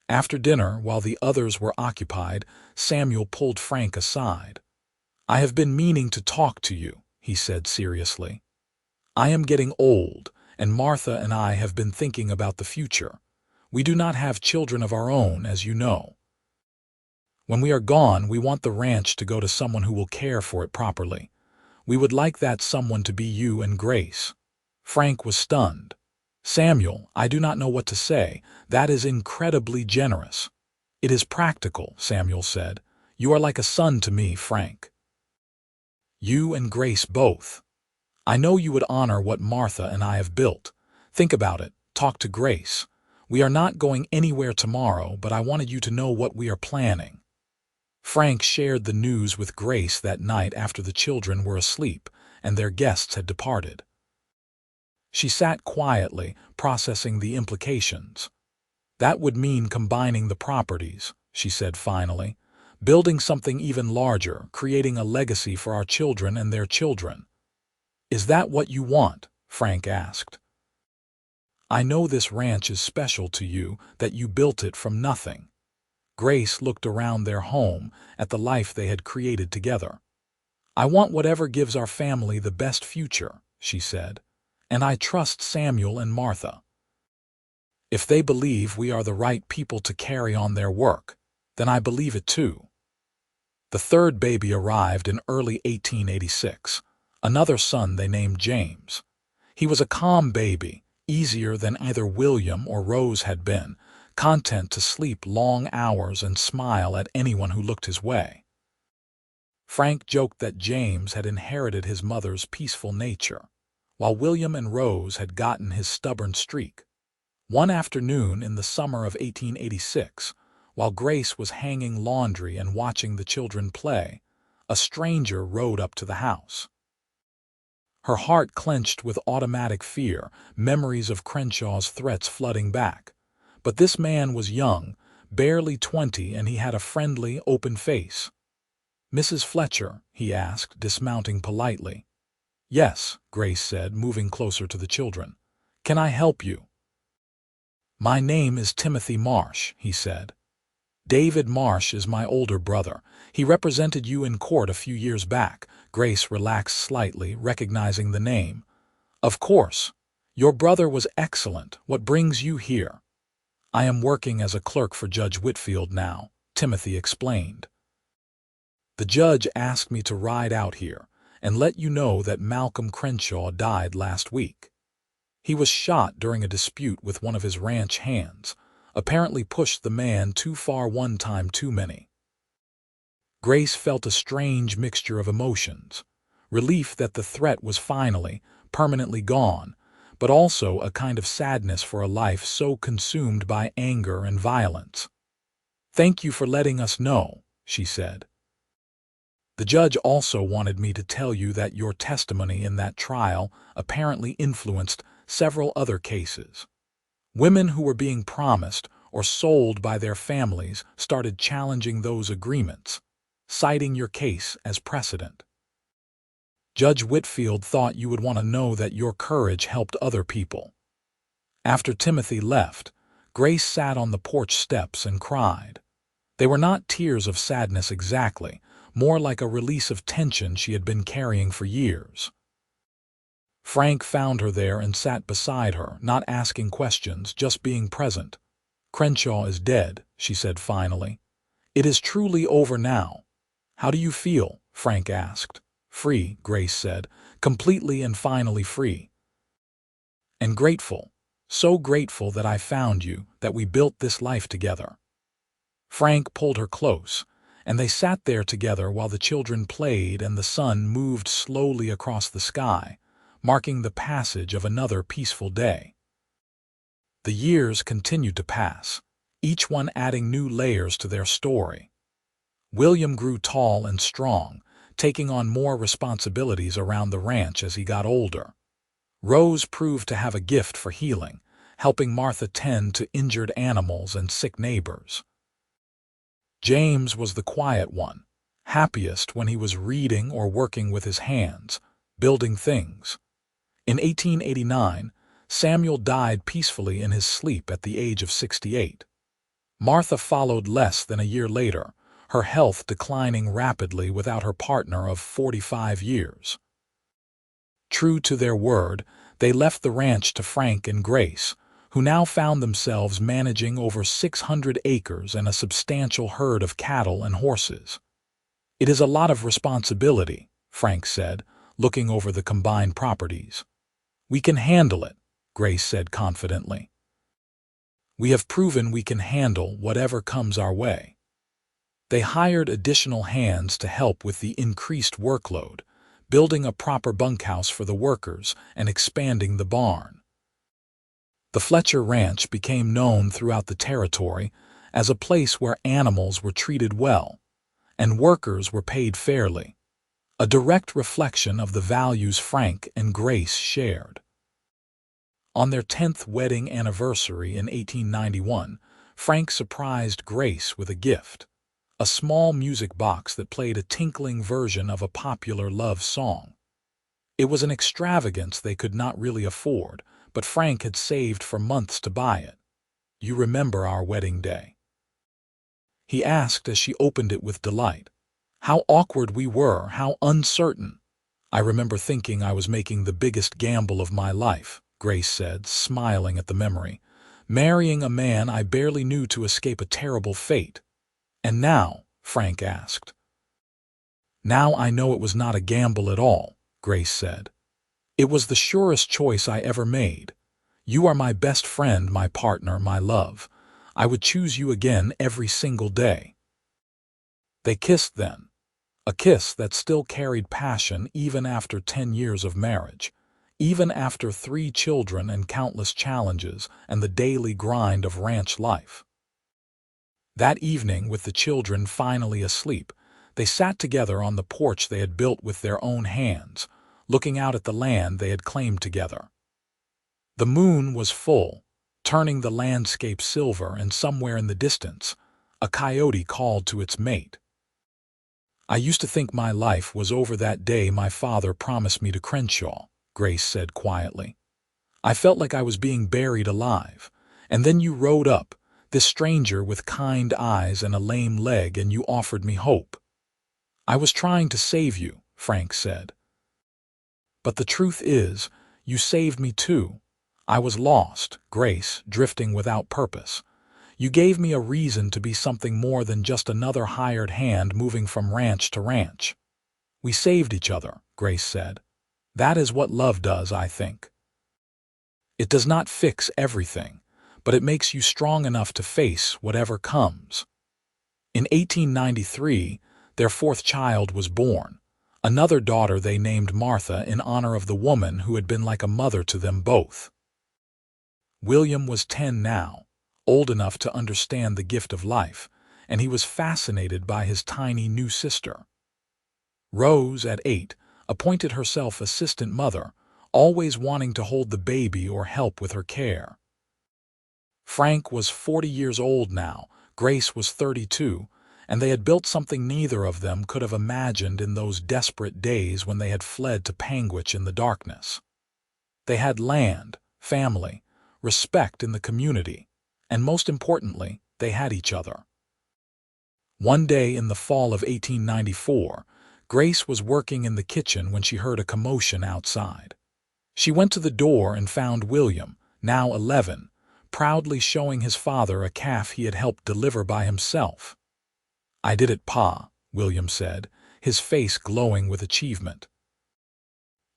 Speaker 1: After dinner, while the others were occupied, Samuel pulled Frank aside. "I have been meaning to talk to you," he said seriously. "I am getting old, and Martha and I have been thinking about the future. We do not have children of our own, as you know. When we are gone, we want the ranch to go to someone who will care for it properly. We would like that someone to be you and Grace." Frank was stunned. "Samuel, I do not know what to say. That is incredibly generous." "It is practical," Samuel said. "You are like a son to me, Frank. You and Grace both. I know you would honor what Martha and I have built. Think about it. Talk to Grace. We are not going anywhere tomorrow, but I wanted you to know what we are planning." Frank shared the news with Grace that night after the children were asleep and their guests had departed. She sat quietly, processing the implications. "That would mean combining the properties," she said finally, "building something even larger, creating a legacy for our children and their children." "Is that what you want?" Frank asked. "I know this ranch is special to you, that you built it from nothing." Grace looked around their home, at the life they had created together. "I want whatever gives our family the best future," she said. "And I trust Samuel and Martha. If they believe we are the right people to carry on their work, then I believe it too." The third baby arrived in early 1886, another son they named James. He was a calm baby, easier than either William or Rose had been, content to sleep long hours and smile at anyone who looked his way. Frank joked that James had inherited his mother's peaceful nature, while William and Rose had gotten his stubborn streak. One afternoon in the summer of 1886, while Grace was hanging laundry and watching the children play, a stranger rode up to the house. Her heart clenched with automatic fear, memories of Crenshaw's threats flooding back. But this man was young, barely 20, and he had a friendly, open face. "Mrs. Fletcher?" he asked, dismounting politely. "Yes," Grace said, moving closer to the children. "Can I help you?" "My name is Timothy Marsh," he said. "David Marsh is my older brother. He represented you in court a few years back." Grace relaxed slightly, recognizing the name. "Of course. Your brother was excellent. What brings you here?" "I am working as a clerk for Judge Whitfield now," Timothy explained. "The judge asked me to ride out here and let you know that Malcolm Crenshaw died last week. He was shot during a dispute with one of his ranch hands, apparently pushed the man too far one time too many." Grace felt a strange mixture of emotions, relief that the threat was finally, permanently gone, but also a kind of sadness for a life so consumed by anger and violence. "Thank you for letting us know," she said. "The judge also wanted me to tell you that your testimony in that trial apparently influenced several other cases. Women who were being promised or sold by their families started challenging those agreements, citing your case as precedent. Judge Whitfield thought you would want to know that your courage helped other people." After Timothy left, Grace sat on the porch steps and cried. They were not tears of sadness exactly, more like a release of tension she had been carrying for years. Frank found her there and sat beside her, not asking questions, just being present. "Crenshaw is dead," she said finally. "It is truly over now." "How do you feel?" Frank asked. "Free," Grace said, "completely and finally free. And grateful, so grateful that I found you, that we built this life together." Frank pulled her close, and they sat there together while the children played and the sun moved slowly across the sky, marking the passage of another peaceful day. The years continued to pass, each one adding new layers to their story. William grew tall and strong, taking on more responsibilities around the ranch as he got older. Rose proved to have a gift for healing, helping Martha tend to injured animals and sick neighbors. James was the quiet one, happiest when he was reading or working with his hands, building things. In 1889, Samuel died peacefully in his sleep at the age of 68. Martha followed less than a year later, her health declining rapidly without her partner of 45 years. True to their word, they left the ranch to Frank and Grace, who now found themselves managing over 600 acres and a substantial herd of cattle and horses. "It is a lot of responsibility," Frank said, looking over the combined properties. "We can handle it," Grace said confidently. "We have proven we can handle whatever comes our way." They hired additional hands to help with the increased workload, building a proper bunkhouse for the workers and expanding the barn. The Fletcher Ranch became known throughout the territory as a place where animals were treated well and workers were paid fairly, a direct reflection of the values Frank and Grace shared. On their 10th wedding anniversary in 1891, Frank surprised Grace with a gift, a small music box that played a tinkling version of a popular love song. It was an extravagance they could not really afford, but Frank had saved for months to buy it. "You remember our wedding day?" he asked as she opened it with delight. "How awkward we were, how uncertain. I remember thinking I was making the biggest gamble of my life," Grace said, smiling at the memory. "Marrying a man I barely knew to escape a terrible fate." "And now?" Frank asked. "Now I know it was not a gamble at all," Grace said. "It was the surest choice I ever made. You are my best friend, my partner, my love. I would choose you again every single day." They kissed then, a kiss that still carried passion even after 10 years of marriage, even after 3 children and countless challenges and the daily grind of ranch life. That evening, with the children finally asleep, they sat together on the porch they had built with their own hands, looking out at the land they had claimed together. The moon was full, turning the landscape silver, and somewhere in the distance, a coyote called to its mate. "I used to think my life was over that day my father promised me to Crenshaw," Grace said quietly. "I felt like I was being buried alive, and then you rode up, this stranger with kind eyes and a lame leg, and you offered me hope." "I was trying to save you," Frank said. "But the truth is, you saved me too. I was lost, Grace, drifting without purpose. You gave me a reason to be something more than just another hired hand moving from ranch to ranch." "We saved each other," Grace said. "That is what love does, I think. It does not fix everything, but it makes you strong enough to face whatever comes." In 1893, their 4th child was born, another daughter they named Martha in honor of the woman who had been like a mother to them both. William was 10 now, old enough to understand the gift of life, and he was fascinated by his tiny new sister. Rose, at 8, appointed herself assistant mother, always wanting to hold the baby or help with her care. Frank was 40 years old now, Grace was 32, and they had built something neither of them could have imagined in those desperate days when they had fled to Panguitch in the darkness. They had land, family, respect in the community, and most importantly, they had each other. One day in the fall of 1894, Grace was working in the kitchen when she heard a commotion outside. She went to the door and found William, now 11, proudly showing his father a calf he had helped deliver by himself. "I did it, Pa," William said, his face glowing with achievement.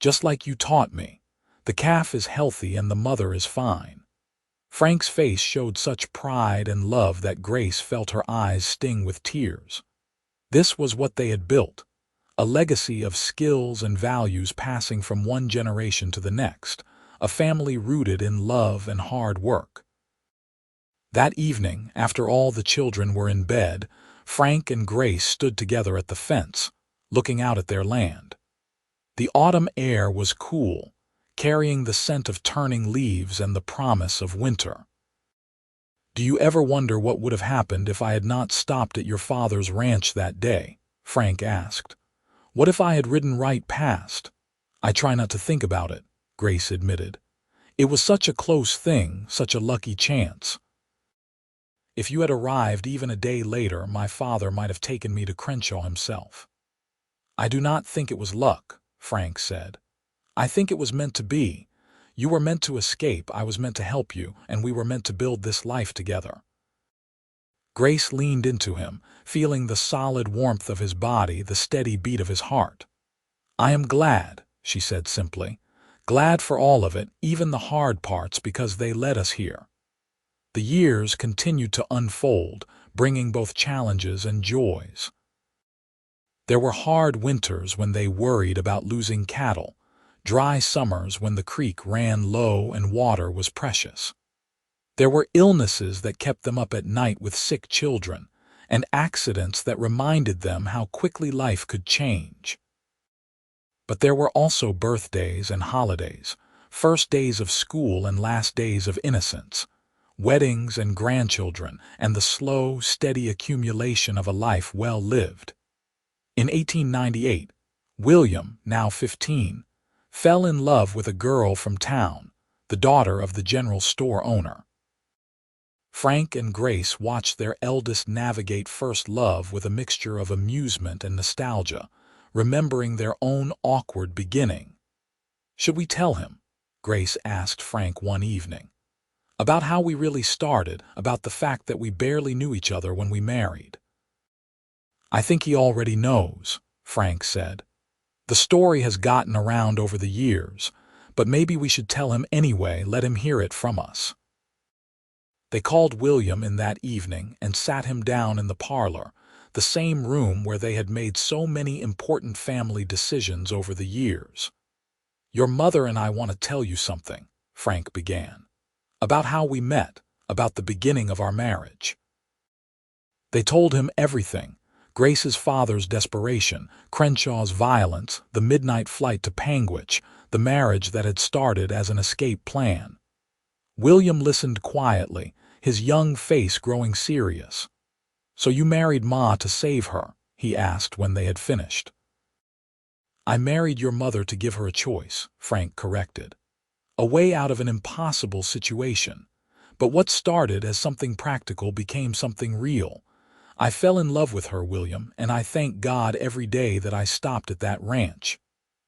Speaker 1: "Just like you taught me. The calf is healthy and the mother is fine." Frank's face showed such pride and love that Grace felt her eyes sting with tears. This was what they had built, a legacy of skills and values passing from one generation to the next, a family rooted in love and hard work. That evening, after all the children were in bed, Frank and Grace stood together at the fence, looking out at their land. The autumn air was cool, carrying the scent of turning leaves and the promise of winter. "Do you ever wonder what would have happened if I had not stopped at your father's ranch that day?" Frank asked. "What if I had ridden right past?" "I try not to think about it," Grace admitted. "It was such a close thing, such a lucky chance." If you had arrived even a day later, my father might have taken me to Crenshaw himself." "I do not think it was luck," Frank said. "I think it was meant to be. You were meant to escape, I was meant to help you, and we were meant to build this life together." Grace leaned into him, feeling the solid warmth of his body, the steady beat of his heart. "I am glad," she said simply. "Glad for all of it, even the hard parts, because they led us here." The years continued to unfold, bringing both challenges and joys. There were hard winters when they worried about losing cattle, dry summers when the creek ran low and water was precious. There were illnesses that kept them up at night with sick children, and accidents that reminded them how quickly life could change. But there were also birthdays and holidays, first days of school and last days of innocence, weddings and grandchildren, and the slow, steady accumulation of a life well lived. In 1898, William, now 15, fell in love with a girl from town, the daughter of the general store owner. Frank and Grace watched their eldest navigate first love with a mixture of amusement and nostalgia, remembering their own awkward beginning. "Should we tell him?" Grace asked Frank one evening. "About how we really started, about the fact that we barely knew each other when we married." "I think he already knows," Frank said. "The story has gotten around over the years, but maybe we should tell him anyway, let him hear it from us." They called William in that evening and sat him down in the parlor, the same room where they had made so many important family decisions over the years. "Your mother and I want to tell you something," Frank began. "About how we met, about the beginning of our marriage." They told him everything: Grace's father's desperation, Crenshaw's violence, the midnight flight to Panguitch, the marriage that had started as an escape plan. William listened quietly, his young face growing serious. "So you married Ma to save her?" he asked when they had finished. "I married your mother to give her a choice," Frank corrected. "A way out of an impossible situation. But what started as something practical became something real. I fell in love with her, William, and I thank God every day that I stopped at that ranch."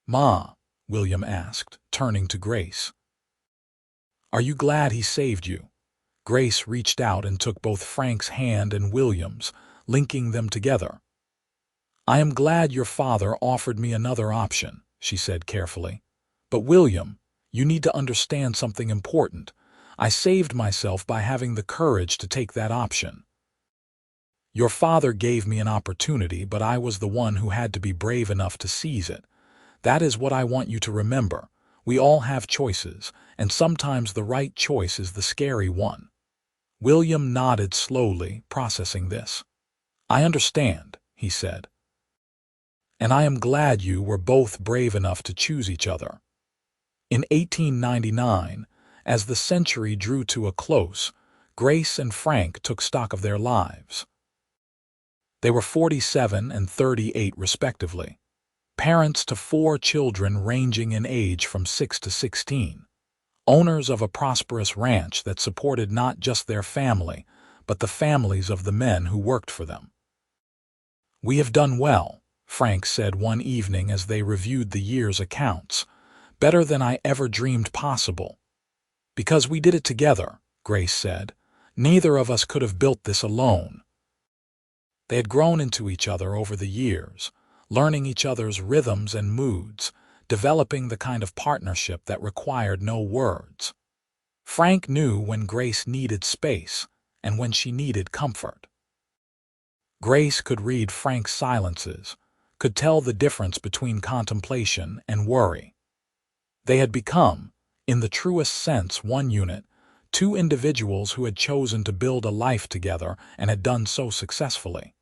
Speaker 1: "Ma," William asked, turning to Grace, "are you glad he saved you?" Grace reached out and took both Frank's hand and William's, linking them together. "I am glad your father offered me another option," she said carefully. "But William, you need to understand something important. I saved myself by having the courage to take that option. Your father gave me an opportunity, but I was the one who had to be brave enough to seize it. That is what I want you to remember. We all have choices, and sometimes the right choice is the scary one." William nodded slowly, processing this. "I understand," he said. "And I am glad you were both brave enough to choose each other." In 1899, as the century drew to a close, Grace and Frank took stock of their lives. They were 47 and 38 respectively, parents to 4 children ranging in age from 6 to 16, owners of a prosperous ranch that supported not just their family, but the families of the men who worked for them. "We have done well," Frank said one evening as they reviewed the year's accounts. "Better than I ever dreamed possible." "Because we did it together," Grace said. "Neither of us could have built this alone." They had grown into each other over the years, learning each other's rhythms and moods, developing the kind of partnership that required no words. Frank knew when Grace needed space and when she needed comfort. Grace could read Frank's silences, could tell the difference between contemplation and worry. They had become, in the truest sense, one unit, 2 individuals who had chosen to build a life together and had done so successfully.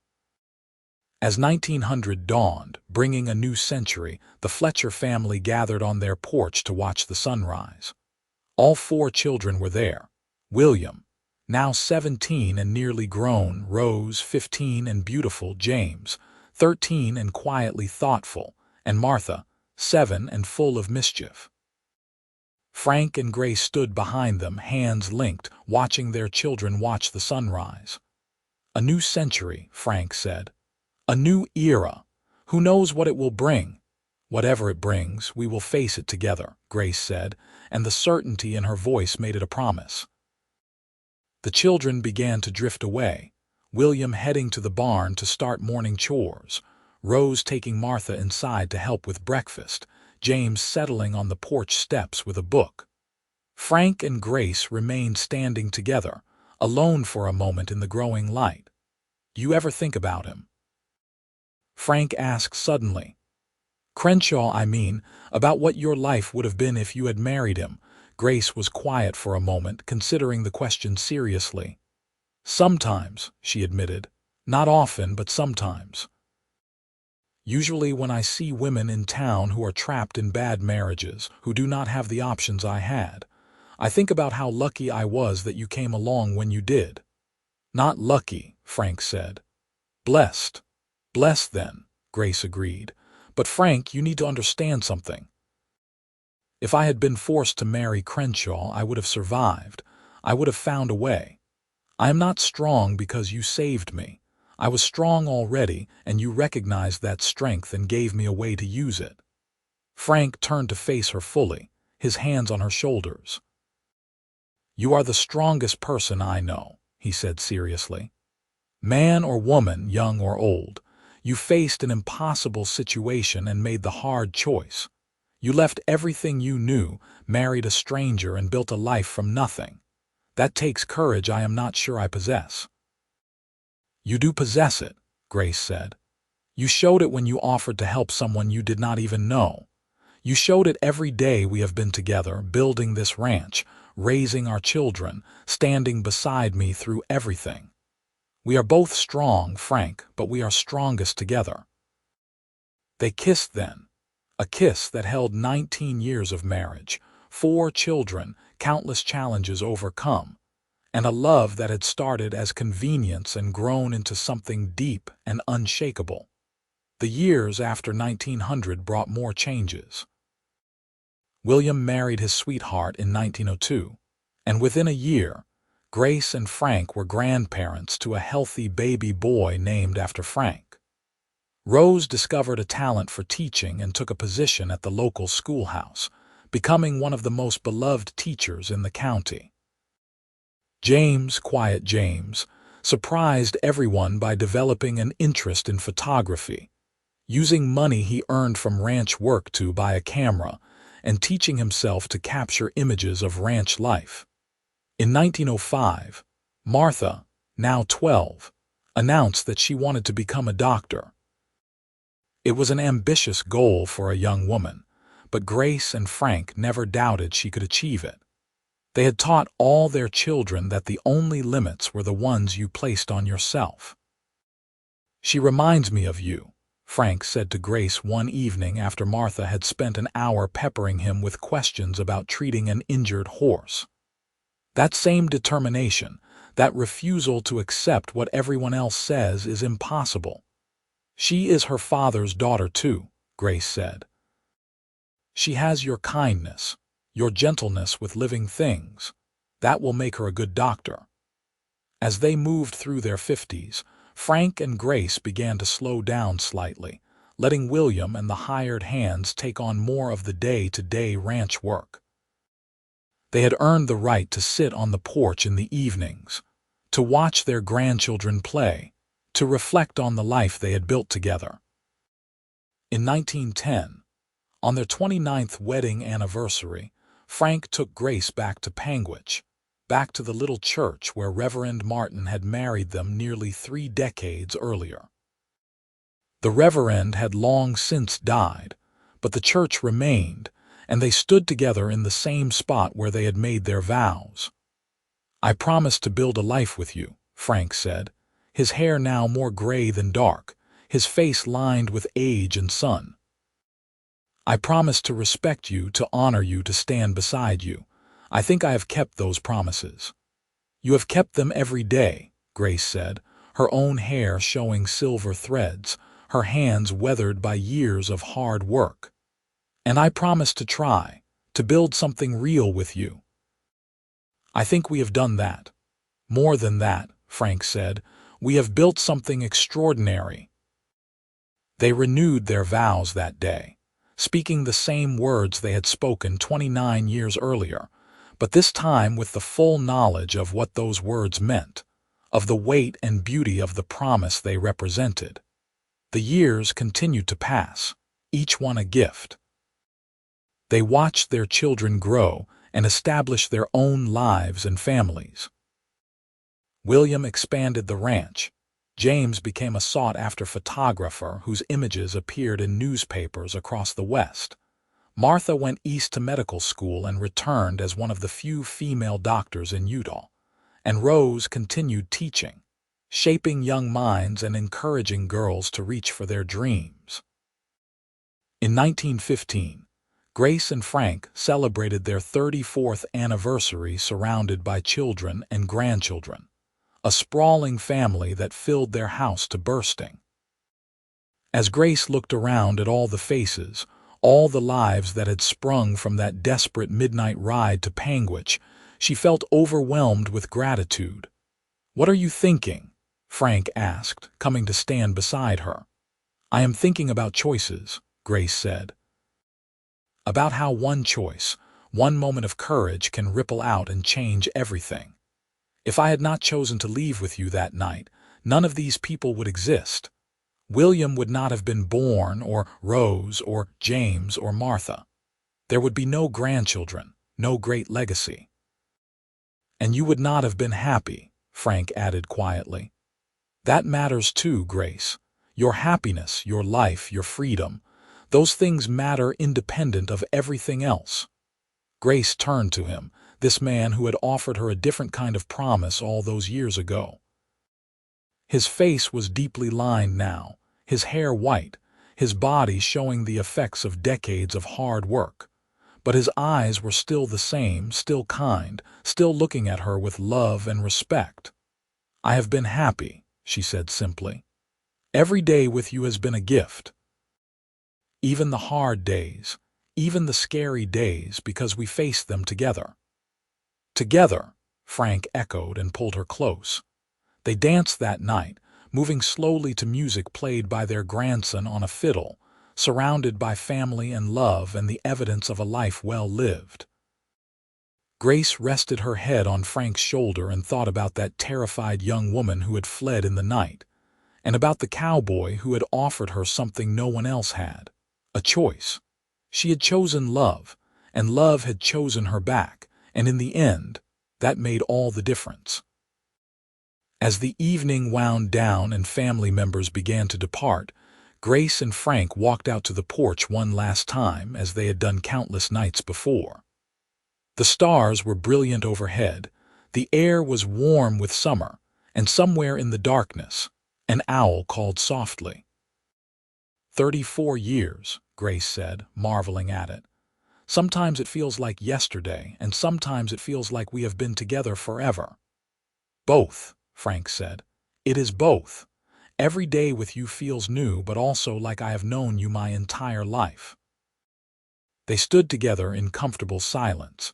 Speaker 1: As 1900 dawned, bringing a new century, the Fletcher family gathered on their porch to watch the sunrise. All 4 children were there. William, now 17 and nearly grown, Rose, 15 and beautiful, James, 13 and quietly thoughtful, and Martha, 7 and full of mischief. Frank and Grace stood behind them, hands linked, watching their children watch the sunrise. "A new century," Frank said. "A new era. Who knows what it will bring?" "Whatever it brings, we will face it together," Grace said, and the certainty in her voice made it a promise. The children began to drift away, William heading to the barn to start morning chores, Rose taking Martha inside to help with breakfast, James settling on the porch steps with a book. Frank and Grace remained standing together, alone for a moment in the growing light. "You ever think about him?" Frank asked suddenly. "Crenshaw, I mean, about what your life would have been if you had married him." Grace was quiet for a moment, considering the question seriously. "Sometimes," she admitted. "Not often, but sometimes. Usually when I see women in town who are trapped in bad marriages, who do not have the options I had, I think about how lucky I was that you came along when you did." "Not lucky," Frank said. "Blessed." "Blessed then," Grace agreed. "But Frank, you need to understand something. If I had been forced to marry Crenshaw, I would have survived. I would have found a way. I am not strong because you saved me. I was strong already, and you recognized that strength and gave me a way to use it." Frank turned to face her fully, his hands on her shoulders. "You are the strongest person I know," he said seriously. "Man or woman, young or old, you faced an impossible situation and made the hard choice. You left everything you knew, married a stranger, and built a life from nothing. That takes courage I am not sure I possess." "You do possess it," Grace said. "You showed it when you offered to help someone you did not even know. You showed it every day we have been together, building this ranch, raising our children, standing beside me through everything. We are both strong, Frank, but we are strongest together." They kissed then. A kiss that held 19 years of marriage, 4 children, countless challenges overcome, and a love that had started as convenience and grown into something deep and unshakable. The years after 1900 brought more changes. William married his sweetheart in 1902, and within a year, Grace and Frank were grandparents to a healthy baby boy named after Frank. Rose discovered a talent for teaching and took a position at the local schoolhouse, becoming one of the most beloved teachers in the county. James, quiet James, surprised everyone by developing an interest in photography, using money he earned from ranch work to buy a camera, and teaching himself to capture images of ranch life. In 1905, Martha, now 12, announced that she wanted to become a doctor. It was an ambitious goal for a young woman, but Grace and Frank never doubted she could achieve it. They had taught all their children that the only limits were the ones you placed on yourself. "She reminds me of you," Frank said to Grace one evening after Martha had spent an hour peppering him with questions about treating an injured horse. "That same determination, that refusal to accept what everyone else says is impossible." "She is her father's daughter too," Grace said. "She has your kindness, your gentleness with living things. That will make her a good doctor." As they moved through their 50s, Frank and Grace began to slow down slightly, letting William and the hired hands take on more of the day-to-day ranch work. They had earned the right to sit on the porch in the evenings, to watch their grandchildren play, to reflect on the life they had built together. In 1910, on their 29th wedding anniversary, Frank took Grace back to Panguitch, back to the little church where Reverend Martin had married them nearly 3 decades earlier. The Reverend had long since died, but the church remained, and they stood together in the same spot where they had made their vows. "I promise to build a life with you," Frank said, his hair now more gray than dark, his face lined with age and sun. "I promise to respect you, to honor you, to stand beside you. I think I have kept those promises." "You have kept them every day," Grace said, her own hair showing silver threads, her hands weathered by years of hard work. "And I promise to try to build something real with you. I think we have done that. More than that, Frank said. We have built something extraordinary. They renewed their vows that day, speaking the same words they had spoken 29 years earlier, but this time with the full knowledge of what those words meant, of the weight and beauty of the promise they represented. The years continued to pass, each one a gift. They watched their children grow and establish their own lives and families. William expanded the ranch. James became a sought-after photographer whose images appeared in newspapers across the West. Martha went east to medical school and returned as one of the few female doctors in Utah. And Rose continued teaching, shaping young minds and encouraging girls to reach for their dreams. In 1915, Grace and Frank celebrated their 34th anniversary surrounded by children and grandchildren, a sprawling family that filled their house to bursting. As Grace looked around at all the faces, all the lives that had sprung from that desperate midnight ride to Panguitch, she felt overwhelmed with gratitude. "What are you thinking?" Frank asked, coming to stand beside her. "I am thinking about choices," Grace said. "About how one choice, one moment of courage can ripple out and change everything. If I had not chosen to leave with you that night, none of these people would exist. William would not have been born, or Rose, or James, or Martha. There would be no grandchildren, no great legacy. And you would not have been happy," Frank added quietly. "That matters too, Grace. Your happiness, your life, your freedom, those things matter independent of everything else." Grace turned to him, this man who had offered her a different kind of promise all those years ago. His face was deeply lined now, his hair white, his body showing the effects of decades of hard work. But his eyes were still the same, still kind, still looking at her with love and respect. "I have been happy," she said simply. "Every day with you has been a gift. Even the hard days, even the scary days, because we faced them together." "Together," Frank echoed and pulled her close. They danced that night, moving slowly to music played by their grandson on a fiddle, surrounded by family and love and the evidence of a life well lived. Grace rested her head on Frank's shoulder and thought about that terrified young woman who had fled in the night, and about the cowboy who had offered her something no one else had, a choice. She had chosen love, and love had chosen her back, and in the end, that made all the difference. As the evening wound down and family members began to depart, Grace and Frank walked out to the porch one last time, as they had done countless nights before. The stars were brilliant overhead, the air was warm with summer, and somewhere in the darkness, an owl called softly. 34 years, Grace said, marveling at it. "Sometimes it feels like yesterday, and sometimes it feels like we have been together forever." "Both," Frank said. "It is both. Every day with you feels new, but also like I have known you my entire life." They stood together in comfortable silence,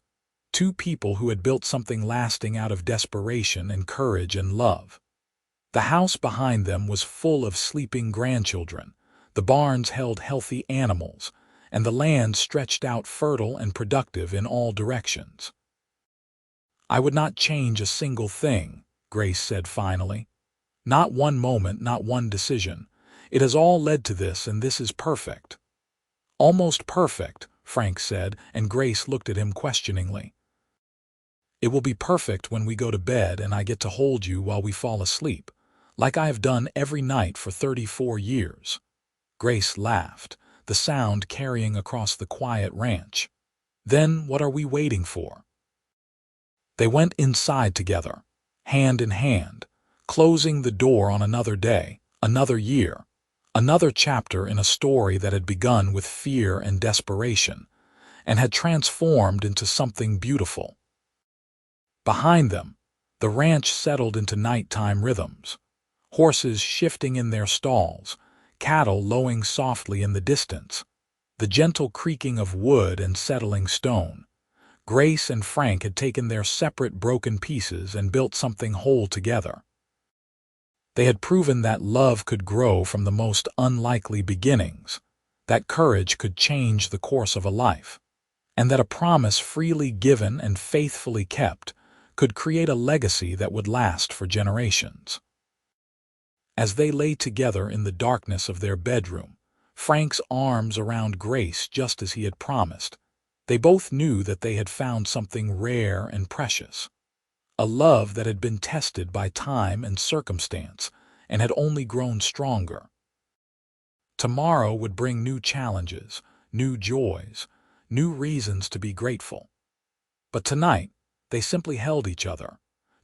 Speaker 1: two people who had built something lasting out of desperation and courage and love. The house behind them was full of sleeping grandchildren, the barns held healthy animals, and the land stretched out fertile and productive in all directions. "I would not change a single thing," Grace said finally. "Not one moment, not one decision. It has all led to this, and this is perfect." "Almost perfect," Frank said, and Grace looked at him questioningly. "It will be perfect when we go to bed and I get to hold you while we fall asleep, like I have done every night for 34 years. Grace laughed, the sound carrying across the quiet ranch. "Then what are we waiting for?" They went inside together, hand in hand, closing the door on another day, another year, another chapter in a story that had begun with fear and desperation, and had transformed into something beautiful. Behind them, the ranch settled into nighttime rhythms, horses shifting in their stalls, cattle lowing softly in the distance. the gentle creaking of wood and settling stone. Grace and Frank had taken their separate broken pieces and built something whole together. They had proven that love could grow from the most unlikely beginnings, that courage could change the course of a life, and that a promise freely given and faithfully kept could create a legacy that would last for generations. As they lay together in the darkness of their bedroom, Frank's arms around Grace just as he had promised, they both knew that they had found something rare and precious. A love that had been tested by time and circumstance and had only grown stronger. Tomorrow would bring new challenges, new joys, new reasons to be grateful. But tonight, they simply held each other,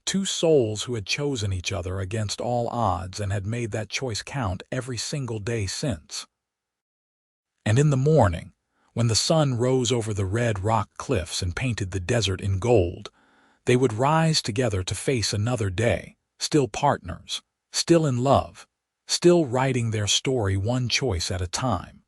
Speaker 1: two souls who had chosen each other against all odds and had made that choice count every single day since. And in the morning, when the sun rose over the red rock cliffs and painted the desert in gold, they would rise together to face another day, still partners, still in love, still writing their story one choice at a time.